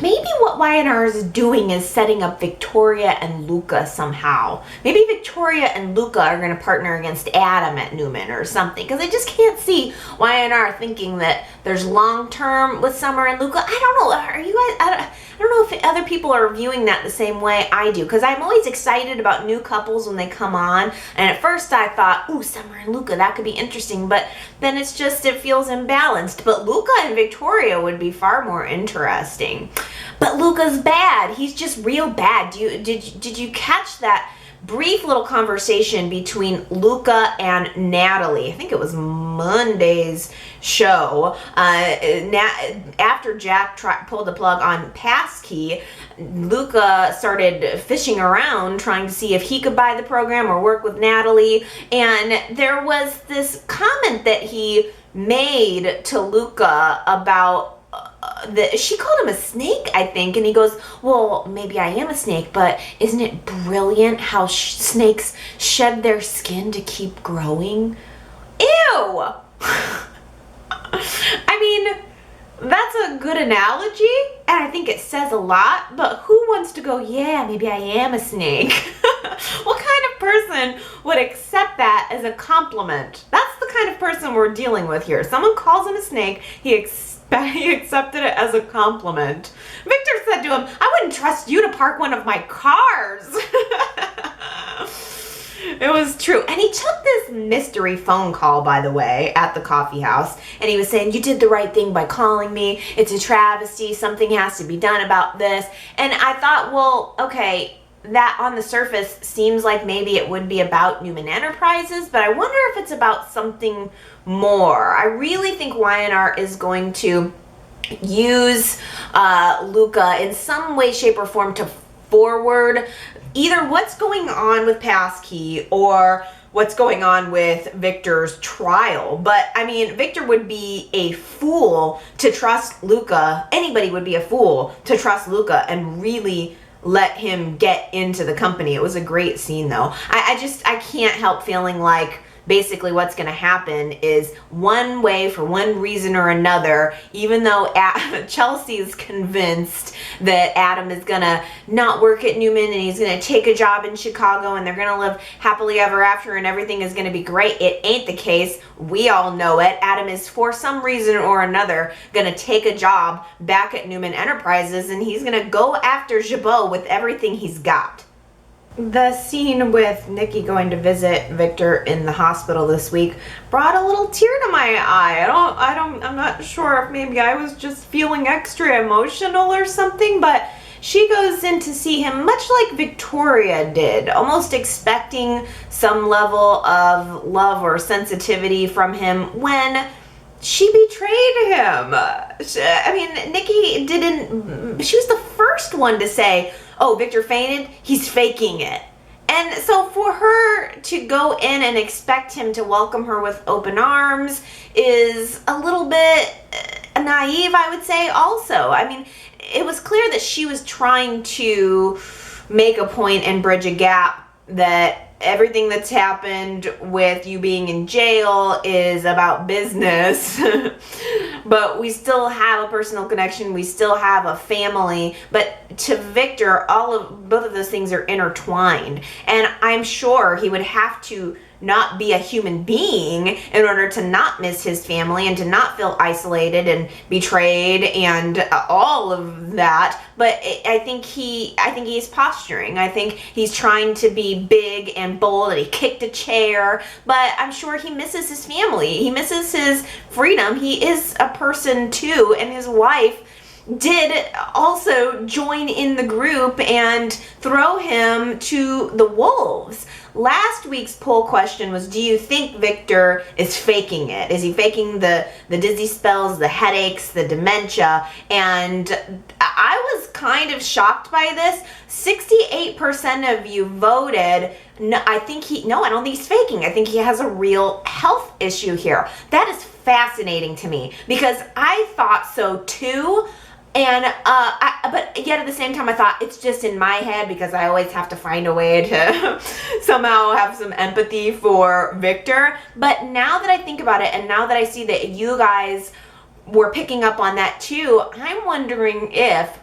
Maybe what Y&R is doing is setting up Victoria and Luca somehow. Maybe Victoria and Luca are going to partner against Adam at Newman or something. Because I just can't see Y&R thinking that there's long-term with Summer and Luca. I don't know. Are you guys? I don't know if other people are viewing that the same way I do. Because I'm always excited about new couples when they come on. And at first I thought, ooh, Summer and Luca, that could be interesting. But then it feels imbalanced. But Luca and Victoria would be far more interesting. But Luca's bad. He's just real bad. Did you catch that brief little conversation between Luca and Natalie? I think it was Monday's show. After Jack pulled the plug on Passkey, Luca started fishing around trying to see if he could buy the program or work with Natalie. And there was this comment that he made to Luca about she called him a snake, I think, and he goes, well, maybe I am a snake, but isn't it brilliant how snakes shed their skin to keep growing? Ew! I mean, that's a good analogy, and I think it says a lot, but who wants to go, yeah, maybe I am a snake? What kind of person would accept that as a compliment? That's the kind of person we're dealing with here. Someone calls him a snake, he accepted it as a compliment. Victor said to him, I wouldn't trust you to park one of my cars. It was true. And he took this mystery phone call, by the way, at the coffee house. And he was saying, you did the right thing by calling me. It's a travesty. Something has to be done about this. And I thought, well, okay, that on the surface seems like maybe it would be about Newman Enterprises, but I wonder if it's about something more. I really think Y&R is going to use Luca in some way, shape, or form to forward either what's going on with Passkey or what's going on with Victor's trial. But I mean, Victor would be a fool to trust Luca. Anybody would be a fool to trust Luca and really let him get into the company. It was a great scene, though. I can't help feeling like basically what's going to happen is one way, for one reason or another, even though Chelsea's convinced that Adam is going to not work at Newman and he's going to take a job in Chicago and they're going to live happily ever after and everything is going to be great. It ain't the case. We all know it. Adam is, for some reason or another, going to take a job back at Newman Enterprises and he's going to go after Jabot with everything he's got. The scene with Nikki going to visit Victor in the hospital this week brought a little tear to my eye. I'm not sure if maybe I was just feeling extra emotional or something, but she goes in to see him much like Victoria did, almost expecting some level of love or sensitivity from him when she betrayed him. I mean, Nikki she was the first one to say, oh, Victor fainted, he's faking it. And so for her to go in and expect him to welcome her with open arms is a little bit naive, I would say also. I mean, it was clear that she was trying to make a point and bridge a gap that everything that's happened with you being in jail is about business, but we still have a personal connection, we still have a family. But to Victor, both of those things are intertwined, and I'm sure he would have to not be a human being in order to not miss his family and to not feel isolated and betrayed and all of that. But I think he is posturing. I think he's trying to be big and bold, and he kicked a chair, but I'm sure he misses his family. He misses his freedom. He is a person too, and his wife did also join in the group and throw him to the wolves. Last week's poll question was, do you think Victor is faking it? Is he faking the dizzy spells, the headaches, the dementia? And I was kind of shocked by this. 68% of you voted, no, I don't think he's faking. I think he has a real health issue here. That is fascinating to me because I thought so too. And but yet at the same time I thought it's just in my head because I always have to find a way to somehow have some empathy for Victor. But now that I think about it, and now that I see that you guys were picking up on that too, I'm wondering if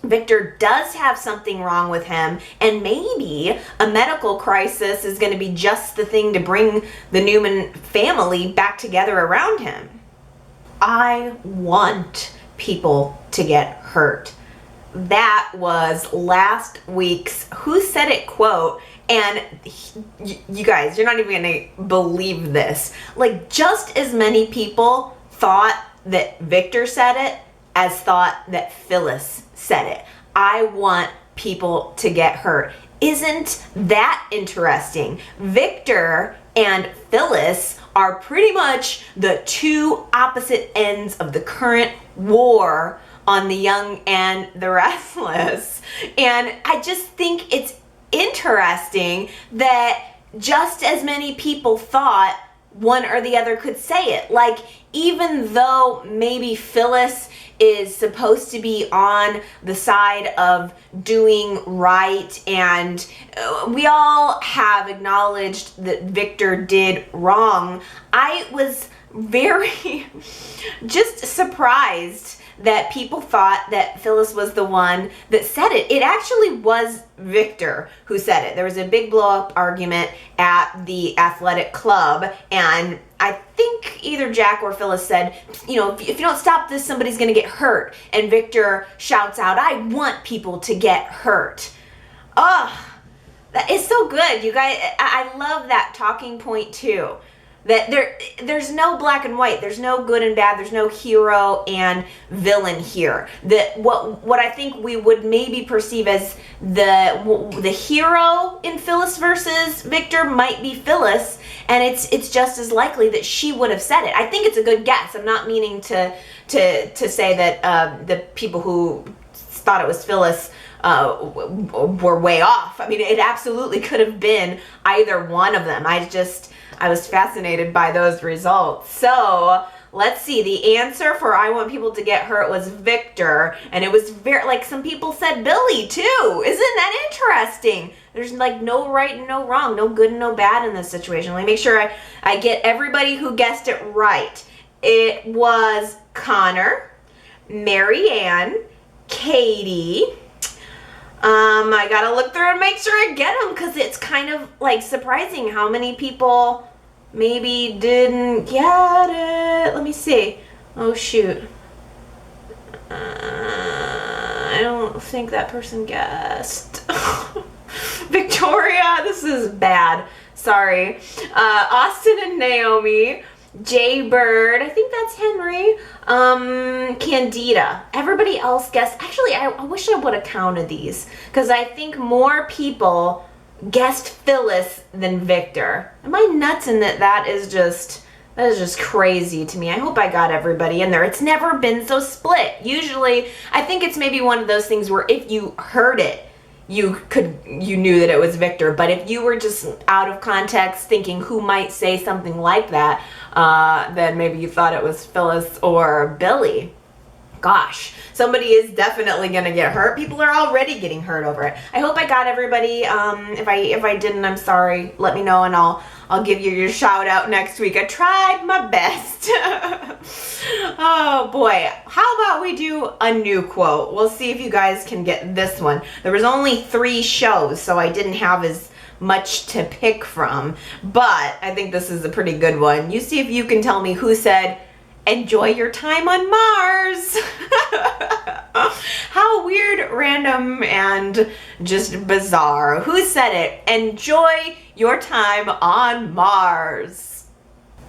Victor does have something wrong with him, and maybe a medical crisis is going to be just the thing to bring the Newman family back together around him. I want people to get hurt. That was last week's Who Said It quote, and you guys, you're not even gonna believe this. Like, just as many people thought that Victor said it as thought that Phyllis said it. I want people to get hurt. Isn't that interesting? Victor and Phyllis are pretty much the two opposite ends of the current war on the young and the restless. And I just think it's interesting that just as many people thought one or the other could say it. Like, even though maybe Phyllis is supposed to be on the side of doing right, and we all have acknowledged that Victor did wrong, I was very just surprised that people thought that Phyllis was the one that said it. It actually was Victor who said it. There was a big blow-up argument at the athletic club, and I think either Jack or Phyllis said, if you don't stop this, somebody's gonna get hurt. And Victor shouts out, I want people to get hurt. Ugh, that is so good, you guys. I love that talking point too. That there's no black and white, there's no good and bad, there's no hero and villain here. That what I think we would maybe perceive as the hero in Phyllis versus Victor might be Phyllis, and it's just as likely that she would have said it. I think it's a good guess. I'm not meaning to say that the people who thought it was Phyllis were way off. I mean, it absolutely could have been either one of them. I was fascinated by those results. So let's see. The answer for I want people to get hurt was Victor. And it was some people said Billy too. Isn't that interesting? There's like no right and no wrong, no good and no bad in this situation. Let me make sure I get everybody who guessed it right. It was Connor, Marianne, Katie. I gotta look through and make sure I get them because it's kind of like surprising how many people maybe didn't get it. Let me see. Oh shoot. I don't think that person guessed. Victoria, this is bad. Sorry. Austin and Naomi. Jay Bird, I think that's Henry. Candida. Everybody else guessed. Actually, I wish I would have counted these because I think more people guessed Phyllis than Victor. Am I nuts in that is just That is just crazy to me. I hope I got everybody in there. It's never been so split. Usually, I think it's maybe one of those things where if you heard it, you knew that it was Victor. But if you were just out of context thinking who might say something like that, then maybe you thought it was Phyllis or Billy. Gosh, somebody is definitely gonna get hurt. People are already getting hurt over it. I hope I got everybody. If I didn't, I'm sorry. Let me know and I'll give you your shout out next week. I tried my best. Oh boy. How about we do a new quote? We'll see if you guys can get this one. There was only 3 shows, so I didn't have as much to pick from, but I think this is a pretty good one. You see if you can tell me who said, "Enjoy your time on Mars." How weird, random, and just bizarre. Who said it? Enjoy your time on Mars.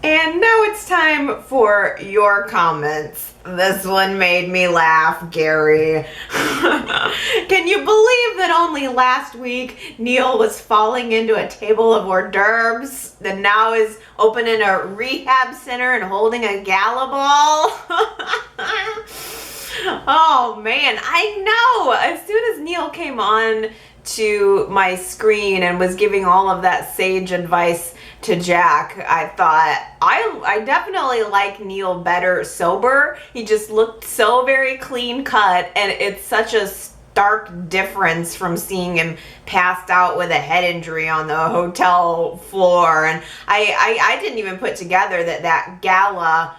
And now it's time for your comments. This one made me laugh, Gary. Can you believe that only last week Neil was falling into a table of hors d'oeuvres, then now is opening a rehab center and holding a gala ball? Oh man, I know. As soon as Neil came on to my screen and was giving all of that sage advice to Jack, I thought, I definitely like Neil better sober. He just looked so very clean cut, and it's such a stark difference from seeing him passed out with a head injury on the hotel floor. And I didn't even put together that gala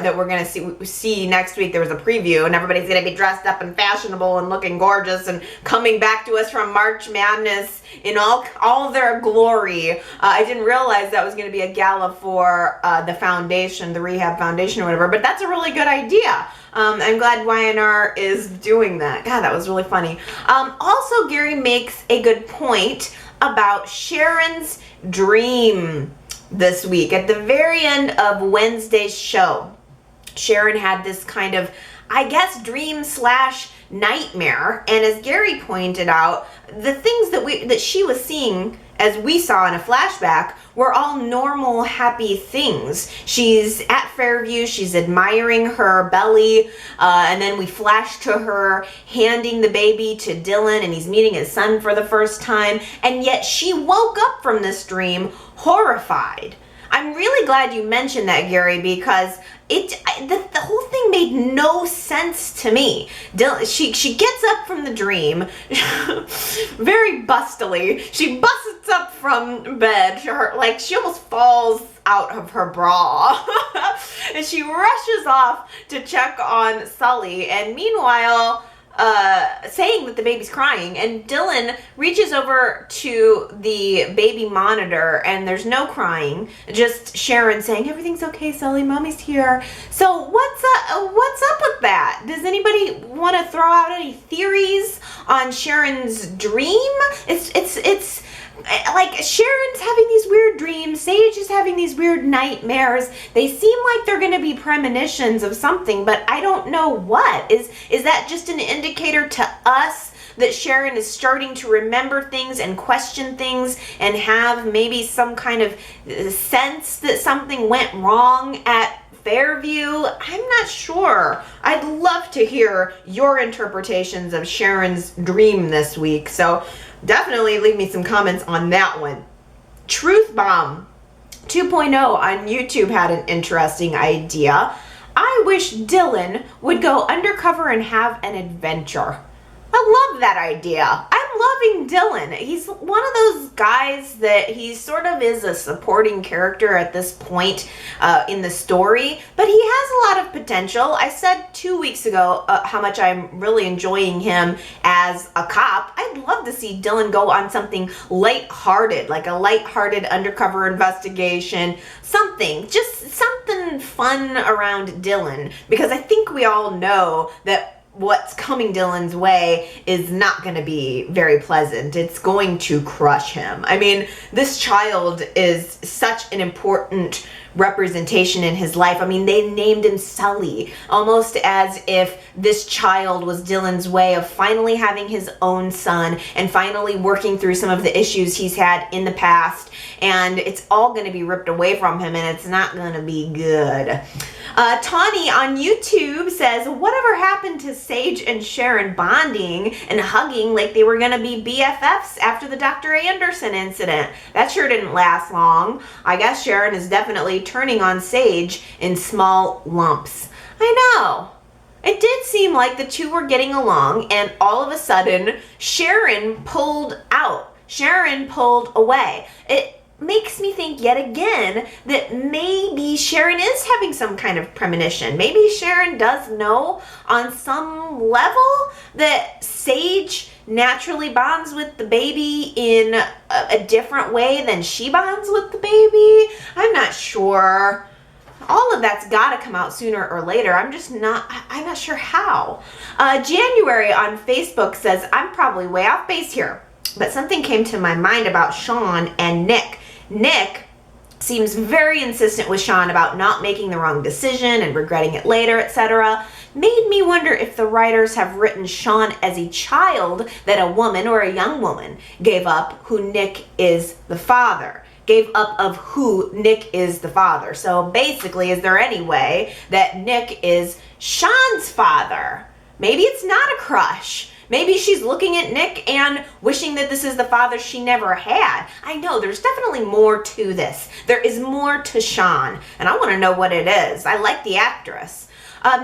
that we're going to see next week. There was a preview and everybody's going to be dressed up and fashionable and looking gorgeous and coming back to us from March Madness in all their glory. I didn't realize that was going to be a gala for the foundation, the rehab foundation or whatever, but that's a really good idea. I'm glad Y&R is doing that. God, that was really funny. Also, Gary makes a good point about Sharon's dream this week. At the very end of Wednesday's show, Sharon had this kind of, I guess, dream / nightmare. And as Gary pointed out, the things that she was seeing, as we saw in a flashback, were all normal, happy things. She's at Fairview, she's admiring her belly, and then we flash to her handing the baby to Dylan, and he's meeting his son for the first time, and yet she woke up from this dream horrified. I'm really glad you mentioned that, Gary, because the whole thing made no sense to me. She gets up from the dream, very bustily. She busts up from bed. She almost falls out of her bra. And she rushes off to check on Sully. And meanwhile, saying that the baby's crying, and Dylan reaches over to the baby monitor and there's no crying, just Sharon saying, "Everything's okay, Sully, mommy's here." So what's up with that? Does anybody want to throw out any theories on Sharon's dream? It's like Sharon's having these weird dreams, Sage is having these weird nightmares. They seem like they're going to be premonitions of something, but I don't know what. Is that just an indicator to us that Sharon is starting to remember things and question things and have maybe some kind of sense that something went wrong at Fairview? I'm not sure. I'd love to hear your interpretations of Sharon's dream this week. So definitely leave me some comments on that one. Truth Bomb 2.0 on YouTube had an interesting idea. I wish Dylan would go undercover and have an adventure. I love that idea. I'm loving Dylan. He's one of those guys that he sort of is a supporting character at this point in the story, but he has a lot of potential. I said 2 weeks ago how much I'm really enjoying him as a cop. I'd love to see Dylan go on something lighthearted, like a lighthearted undercover investigation, just something fun around Dylan, because I think we all know that what's coming Dylan's way is not going to be very pleasant. It's going to crush him. I mean, this child is such an important representation in his life. I mean, they named him Sully, almost as if this child was Dylan's way of finally having his own son and finally working through some of the issues he's had in the past. And it's all going to be ripped away from him, and it's not going to be good. Tawny on YouTube says, whatever happened to Sage and Sharon bonding and hugging like they were going to be BFFs after the Dr. Anderson incident? That sure didn't last long. I guess Sharon is definitely turning on Sage in small lumps. I know. It did seem like the two were getting along, and all of a sudden, Sharon pulled out. Sharon pulled away. It makes me think yet again that maybe Sharon is having some kind of premonition. Maybe Sharon does know on some level that Sage naturally bonds with the baby in a different way than she bonds with the baby. I'm not sure. All of that's got to come out sooner or later. I'm not sure how. January on Facebook says, I'm probably way off base here, but something came to my mind about Sean and Nick. Nick seems very insistent with Sean about not making the wrong decision and regretting it later, etc. Made me wonder if the writers have written Sean as a child that a woman or a young woman gave up who Nick is the father. Gave up of who Nick is the father. So basically, is there any way that Nick is Sean's father? Maybe it's not a crush. Maybe she's looking at Nick and wishing that this is the father she never had. I know there's definitely more to this. There is more to Sean, and I want to know what it is. I like the actress.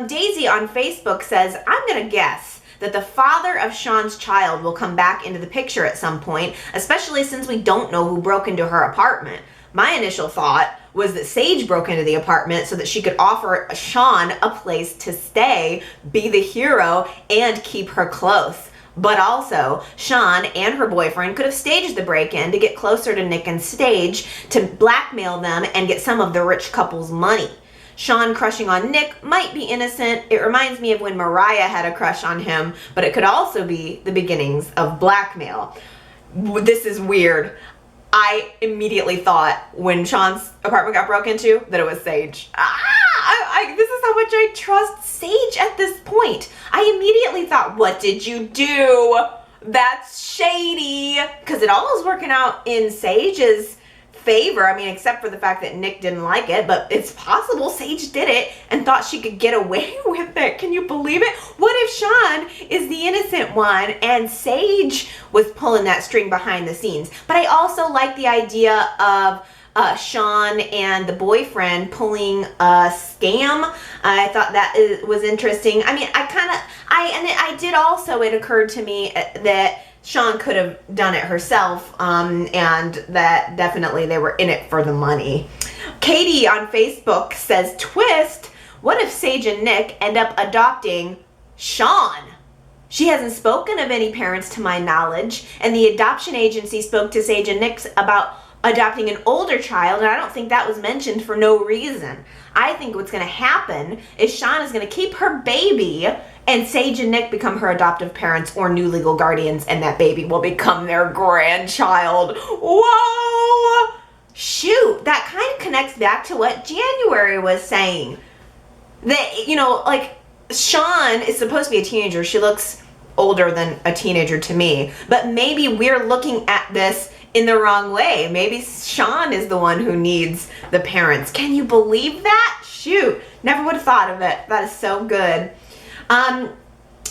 Daisy on Facebook says, I'm going to guess that the father of Sean's child will come back into the picture at some point, especially since we don't know who broke into her apartment. My initial thought was that Sage broke into the apartment so that she could offer Sean a place to stay, be the hero, and keep her close. But also, Sean and her boyfriend could have staged the break-in to get closer to Nick and Sage to blackmail them and get some of the rich couple's money. Sean crushing on Nick might be innocent. It reminds me of when Mariah had a crush on him, but it could also be the beginnings of blackmail. This is weird. I immediately thought when Sean's apartment got broke into that it was Sage. This is how much I trust Sage at this point. I immediately thought, what did you do? That's shady. Because it all is working out in Sage's favor. I mean, except for the fact that Nick didn't like it, but it's possible Sage did it and thought she could get away with it. Can you believe it? What if Sean is the innocent one and Sage was pulling that string behind the scenes? But I also like the idea of Sean and the boyfriend pulling a scam. I thought that was interesting. I mean, it occurred to me that Sean could have done it herself, and that definitely they were in it for the money. Katie on Facebook says, twist, what if Sage and Nick end up adopting Sean? She hasn't spoken of any parents to my knowledge, and the adoption agency spoke to Sage and Nick about adopting an older child, and I don't think that was mentioned for no reason. I think what's going to happen is Sean is going to keep her baby, and Sage and Nick become her adoptive parents or new legal guardians, and that baby will become their grandchild. Whoa! Shoot, that kind of connects back to what January was saying. That, Sean is supposed to be a teenager. She looks older than a teenager to me, but maybe we're looking at this in the wrong way. Maybe Sean is the one who needs the parents. Can you believe that? Shoot, never would have thought of it. That is so good.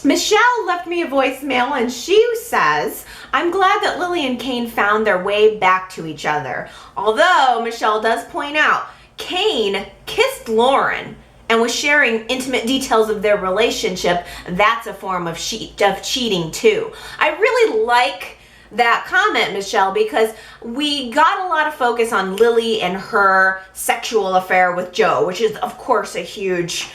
Michelle left me a voicemail and she says, I'm glad that Lily and Kane found their way back to each other. Although Michelle does point out, Kane kissed Lauren and was sharing intimate details of their relationship. That's a form of cheating too. I really like that comment, Michelle, because we got a lot of focus on Lily and her sexual affair with Joe, which is of course a huge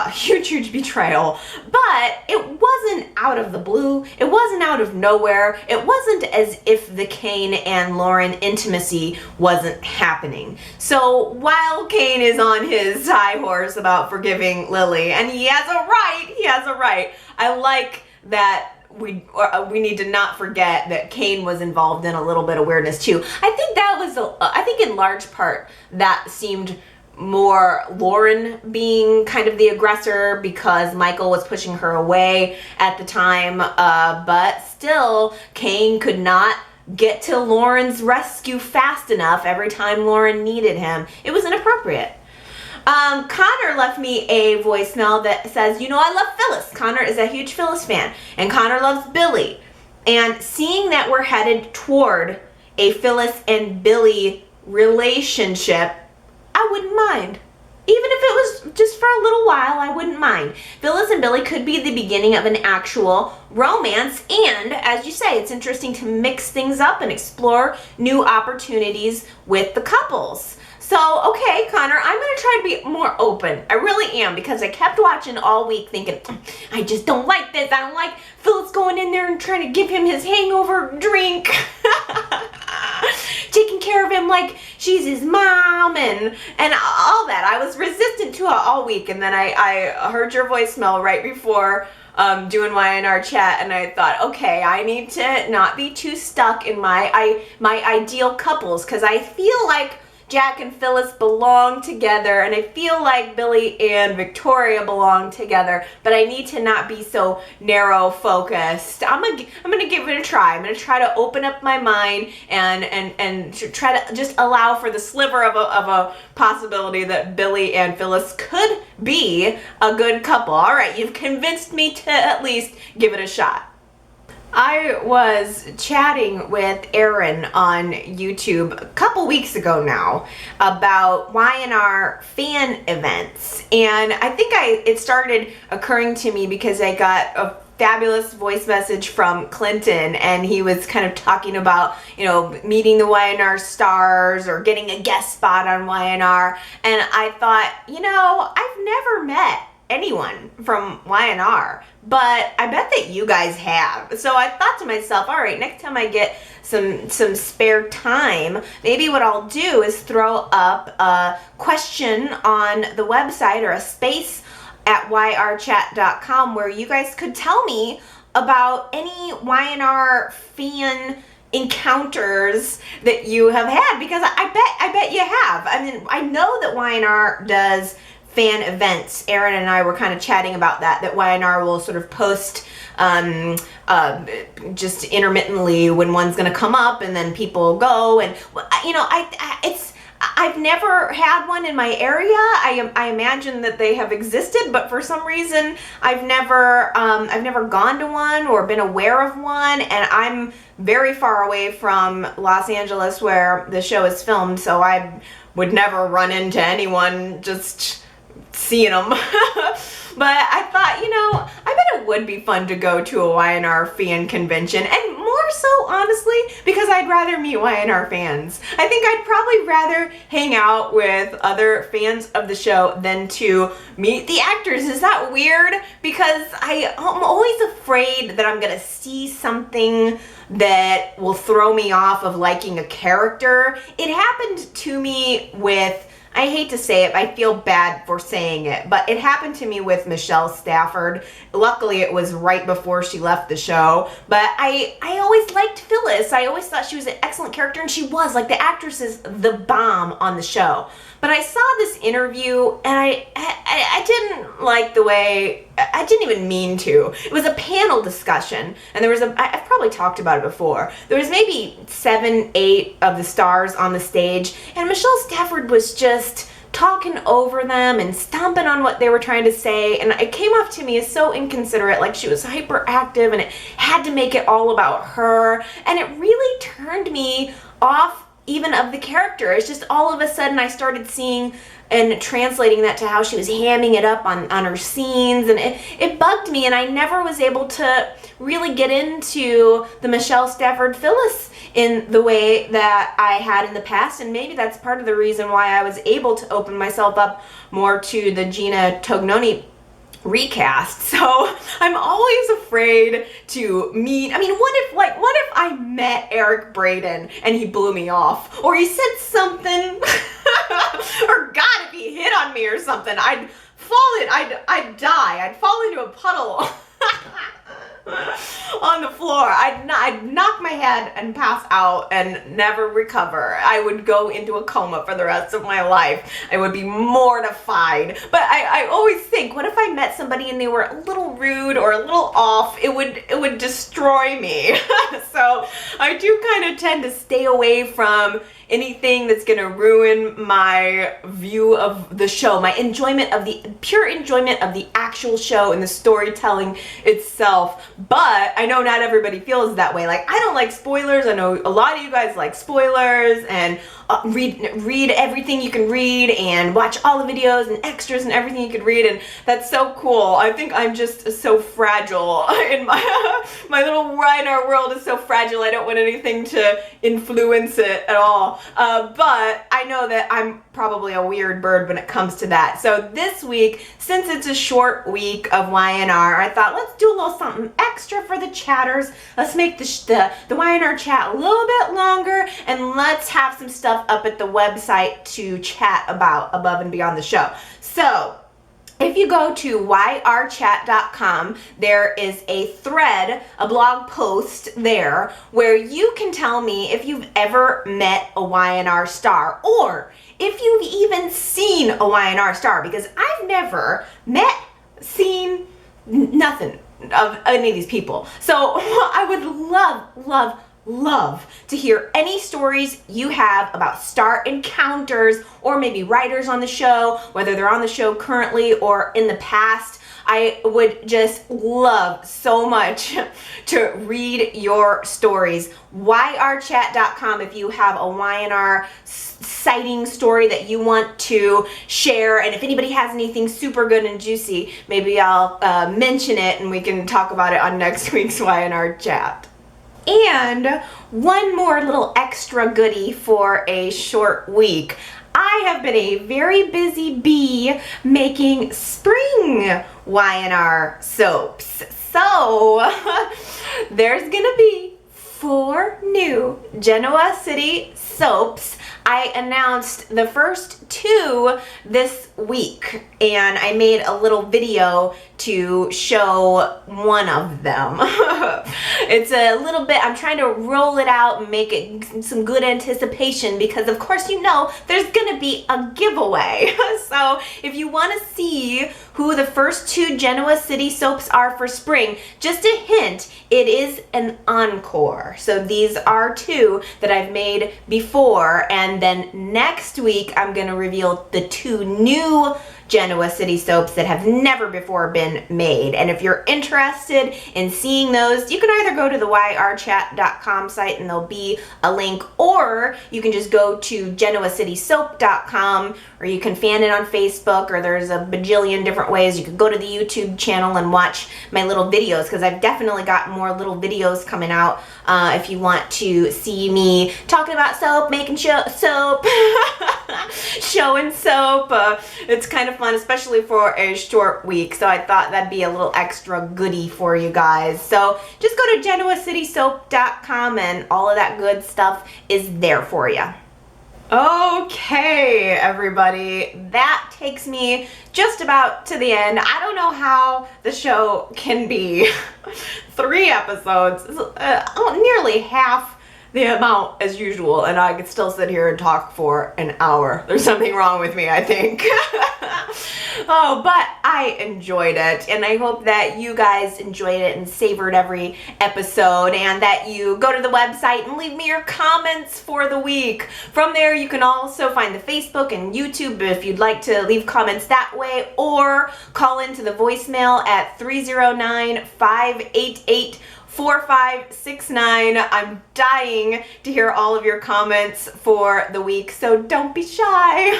huge betrayal, but it wasn't out of the blue. It wasn't out of nowhere. It wasn't as if the Kane and Lauren intimacy wasn't happening. So while Kane is on his high horse about forgiving Lily, and he has a right, I like that we need to not forget that Kane was involved in a little bit of weirdness too. I think that was, I think in large part that seemed more Lauren being kind of the aggressor because Michael was pushing her away at the time, but still Kane could not get to Lauren's rescue fast enough every time Lauren needed him. It was inappropriate. Connor left me a voicemail that says, you know, I love Phyllis. Connor is a huge Phyllis fan, and Connor loves Billy. And seeing that we're headed toward a Phyllis and Billy relationship, I wouldn't mind. Even if it was just for a little while, I wouldn't mind. Phyllis and Billy could be the beginning of an actual romance, and as you say, it's interesting to mix things up and explore new opportunities with the couples. So, okay, Connor, I'm going to try to be more open. I really am, because I kept watching all week thinking, I just don't like this. I don't like Phyllis going in there and trying to give him his hangover drink. Taking care of him like she's his mom and all that. I was resistant to it all week, and then I heard your voicemail right before doing Y&R chat, and I thought, okay, I need to not be too stuck in my ideal couples, because I feel like Jack and Phyllis belong together, and I feel like Billy and Victoria belong together, but I need to not be so narrow focused. I'm gonna give it a try. I'm gonna try to open up my mind and try to just allow for the sliver of a possibility that Billy and Phyllis could be a good couple. All right, you've convinced me to at least give it a shot. I was chatting with Aaron on YouTube a couple weeks ago now about Y&R fan events, and I think it started occurring to me because I got a fabulous voice message from Clinton, and he was kind of talking about, you know, meeting the Y&R stars or getting a guest spot on Y&R, and I thought, you know, I've never met anyone from Y&R, but I bet that you guys have. So I thought to myself, all right, next time I get some spare time, maybe what I'll do is throw up a question on the website or a space at yrchat.com where you guys could tell me about any Y&R fan encounters that you have had, because I bet you have. I mean, I know that Y&R does fan events. Aaron and I were kind of chatting about that Y&R will sort of post just intermittently when one's going to come up, and then people go, and you know, I've never had one in my area. I imagine that they have existed, but for some reason I've never gone to one or been aware of one, and I'm very far away from Los Angeles where the show is filmed, so I would never run into anyone just seeing them. But I thought, you know, I bet it would be fun to go to a Y&R fan convention, and more so, honestly, because I'd rather meet Y&R fans. I think I'd probably rather hang out with other fans of the show than to meet the actors. Is that weird? Because I'm always afraid that I'm gonna see something that will throw me off of liking a character. It happened to me with, I hate to say it, I feel bad for saying it, but it happened to me with Michelle Stafford. Luckily, it was right before she left the show, but I always liked Phyllis. I always thought she was an excellent character, and she was. Like, the actress is the bomb on the show. But I saw this interview, and I didn't like the way, I didn't even mean to. It was a panel discussion, and there was I've probably talked about it before. There was maybe 7, 8 of the stars on the stage, and Michelle Stafford was just talking over them and stomping on what they were trying to say, and it came off to me as so inconsiderate, like she was hyperactive, and it had to make it all about her, and it really turned me off even of the character. It's just all of a sudden I started seeing and translating that to how she was hamming it up on her scenes, and it bugged me, and I never was able to really get into the Michelle Stafford Phyllis in the way that I had in the past, and maybe that's part of the reason why I was able to open myself up more to the Gina Tognoni recast. So I'm always afraid to meet. I mean, what if I met Eric Braeden and he blew me off, or he said something, or God, if he hit on me or something, I'd die. I'd fall into a puddle on the floor. I'd knock my head and pass out and never recover. I would go into a coma for the rest of my life. I would be mortified. But I always think, what if I met somebody and they were a little rude or a little off? It would destroy me. So I do kind of tend to stay away from anything that's going to ruin my view of the show, my enjoyment of the pure enjoyment of the actual show and the storytelling itself. But I know not everybody feels that way. Like, I don't like spoilers. I know a lot of you guys like spoilers and read everything you can read and watch all the videos and extras and everything you could read, and that's so cool. I think I'm just so fragile in my little Y&R world is so fragile. I don't want anything to influence it at all. But I know that I'm probably a weird bird when it comes to that. So this week, since it's a short week of Y&R, I thought, let's do a little something extra for the chatters. Let's make the Y&R chat a little bit longer, and let's have some stuff up at the website to chat about above and beyond the show. So if you go to yrchat.com, there is a thread, a blog post there, where you can tell me if you've ever met a Y&R star, or if you've even seen a Y&R star, because I've never seen nothing of any of these people. So I would love to hear any stories you have about star encounters, or maybe writers on the show, whether they're on the show currently or in the past. I would just love so much to read your stories. yrchat.com if you have a Y&R sighting story that you want to share, and if anybody has anything super good and juicy, maybe I'll mention it and we can talk about it on next week's Y&R chat. And one more little extra goodie for a short week. I have been a very busy bee making spring Y&R soaps. So there's gonna be 4 new Genoa City soaps. I announced the first 2 this week, and I made a little video to show one of them. It's a little bit, I'm trying to roll it out and make it some good anticipation, because of course you know there's gonna be a giveaway. So if you want to see who the first 2 Genoa City soaps are for spring, just a hint, it is an encore. So these are 2 that I've made before, and then next week I'm gonna reveal the 2 new Genoa City soaps that have never before been made. And if you're interested in seeing those, you can either go to the yrchat.com site and there'll be a link, or you can just go to genoacitysoap.com, or you can fan it on Facebook, or there's a bajillion different ways. You could go to the YouTube channel and watch my little videos, because I've definitely got more little videos coming out if you want to see me talking about soap, making soap, showing soap. It's kind of fun, especially for a short week, so I thought that'd be a little extra goodie for you guys. So just go to genoacitysoap.com and all of that good stuff is there for you. Okay, everybody, that takes me just about to the end. I don't know how the show can be 3 episodes, nearly half the amount as usual, and I could still sit here and talk for an hour. There's something wrong with me, I think. Oh, but I enjoyed it, and I hope that you guys enjoyed it and savored every episode, and that you go to the website and leave me your comments for the week. From there, you can also find the Facebook and YouTube if you'd like to leave comments that way, or call into the voicemail at 309-588-4569. I'm dying to hear all of your comments for the week, so don't be shy.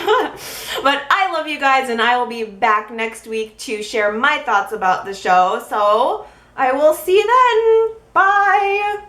But I love you guys, and I will be back next week to share my thoughts about the show. So I will see you then. Bye.